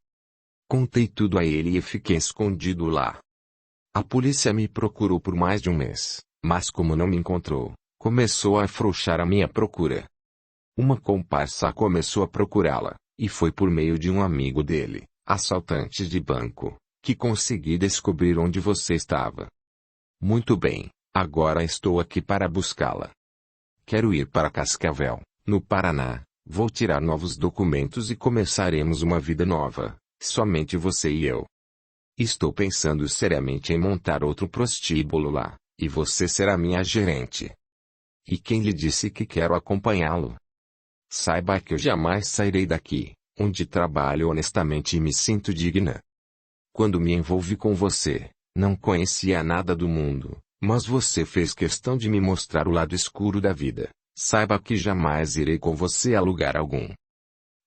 Contei tudo a ele e fiquei escondido lá. A polícia me procurou por mais de um mês, mas como não me encontrou, começou a afrouxar a minha procura. Uma comparsa começou a procurá-la, e foi por meio de um amigo dele, assaltante de banco, que consegui descobrir onde você estava. Muito bem, agora estou aqui para buscá-la. Quero ir para Cascavel, no Paraná, vou tirar novos documentos e começaremos uma vida nova, somente você e eu. Estou pensando seriamente em montar outro prostíbulo lá, e você será minha gerente. E quem lhe disse que quero acompanhá-lo? Saiba que eu jamais sairei daqui, onde trabalho honestamente e me sinto digna. Quando me envolvi com você, não conhecia nada do mundo, mas você fez questão de me mostrar o lado escuro da vida. Saiba que jamais irei com você a lugar algum.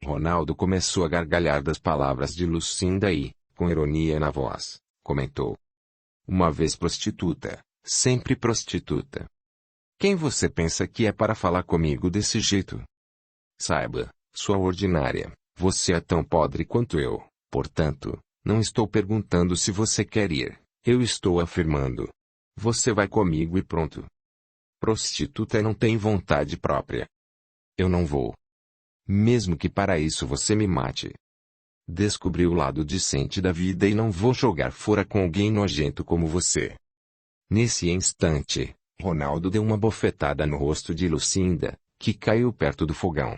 Ronaldo começou a gargalhar das palavras de Lucinda e, com ironia na voz, comentou. Uma vez prostituta, sempre prostituta. Quem você pensa que é para falar comigo desse jeito? Saiba, sua ordinária, você é tão podre quanto eu, portanto, não estou perguntando se você quer ir, eu estou afirmando. Você vai comigo e pronto. Prostituta não tem vontade própria. Eu não vou. Mesmo que para isso você me mate. Descobri o lado decente da vida e não vou jogar fora com alguém nojento como você. Nesse instante, Ronaldo deu uma bofetada no rosto de Lucinda, que caiu perto do fogão.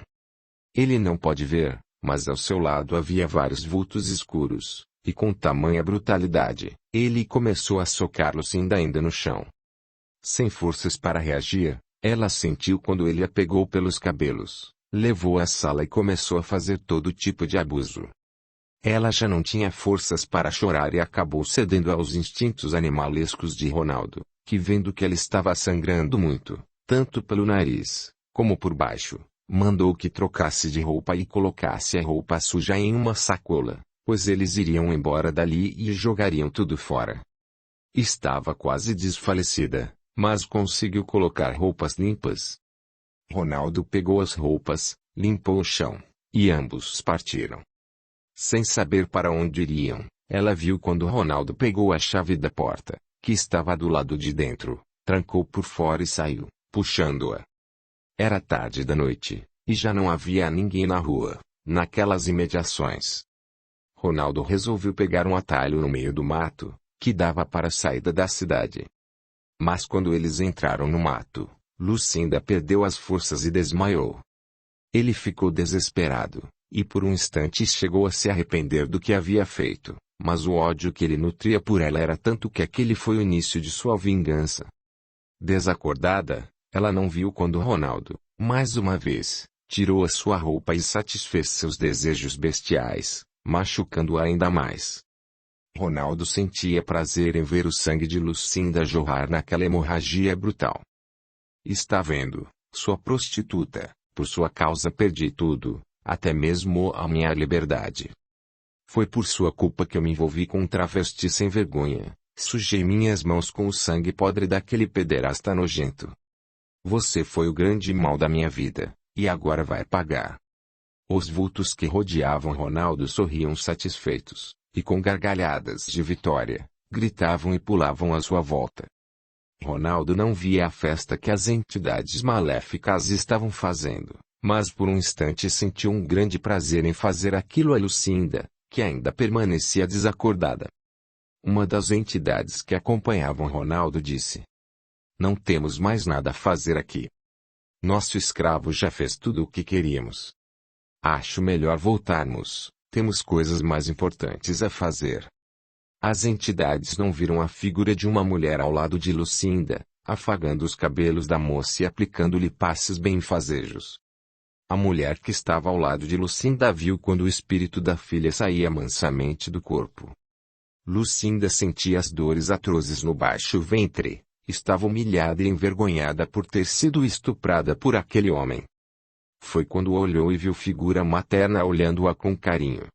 Ele não pode ver, mas ao seu lado havia vários vultos escuros, e com tamanha brutalidade, ele começou a socar Lucinda ainda no chão. Sem forças para reagir, ela sentiu quando ele a pegou pelos cabelos, levou à sala e começou a fazer todo tipo de abuso. Ela já não tinha forças para chorar e acabou cedendo aos instintos animalescos de Ronaldo, que vendo que ela estava sangrando muito, tanto pelo nariz, como por baixo, mandou que trocasse de roupa e colocasse a roupa suja em uma sacola, pois eles iriam embora dali e jogariam tudo fora. Estava quase desfalecida, mas conseguiu colocar roupas limpas. Ronaldo pegou as roupas, limpou o chão, e ambos partiram. Sem saber para onde iriam, ela viu quando Ronaldo pegou a chave da porta, que estava do lado de dentro, trancou por fora e saiu, puxando-a. Era tarde da noite, e já não havia ninguém na rua, naquelas imediações. Ronaldo resolveu pegar um atalho no meio do mato, que dava para a saída da cidade. Mas quando eles entraram no mato, Lucinda perdeu as forças e desmaiou. Ele ficou desesperado, e por um instante chegou a se arrepender do que havia feito, mas o ódio que ele nutria por ela era tanto que aquele foi o início de sua vingança. Desacordada, ela não viu quando Ronaldo, mais uma vez, tirou a sua roupa e satisfez seus desejos bestiais, machucando-a ainda mais. Ronaldo sentia prazer em ver o sangue de Lucinda jorrar naquela hemorragia brutal. Está vendo, sua prostituta, por sua causa perdi tudo, até mesmo a minha liberdade. Foi por sua culpa que eu me envolvi com um travesti sem vergonha, sujei minhas mãos com o sangue podre daquele pederasta nojento. Você foi o grande mal da minha vida, e agora vai pagar. Os vultos que rodeavam Ronaldo sorriam satisfeitos, e com gargalhadas de vitória, gritavam e pulavam à sua volta. Ronaldo não via a festa que as entidades maléficas estavam fazendo, mas por um instante sentiu um grande prazer em fazer aquilo a Lucinda, que ainda permanecia desacordada. Uma das entidades que acompanhavam Ronaldo disse: Não temos mais nada a fazer aqui. Nosso escravo já fez tudo o que queríamos. Acho melhor voltarmos, temos coisas mais importantes a fazer. As entidades não viram a figura de uma mulher ao lado de Lucinda, afagando os cabelos da moça e aplicando-lhe passes benfazejos. A mulher que estava ao lado de Lucinda viu quando o espírito da filha saía mansamente do corpo. Lucinda sentia as dores atrozes no baixo ventre, estava humilhada e envergonhada por ter sido estuprada por aquele homem. Foi quando olhou e viu figura materna olhando-a com carinho,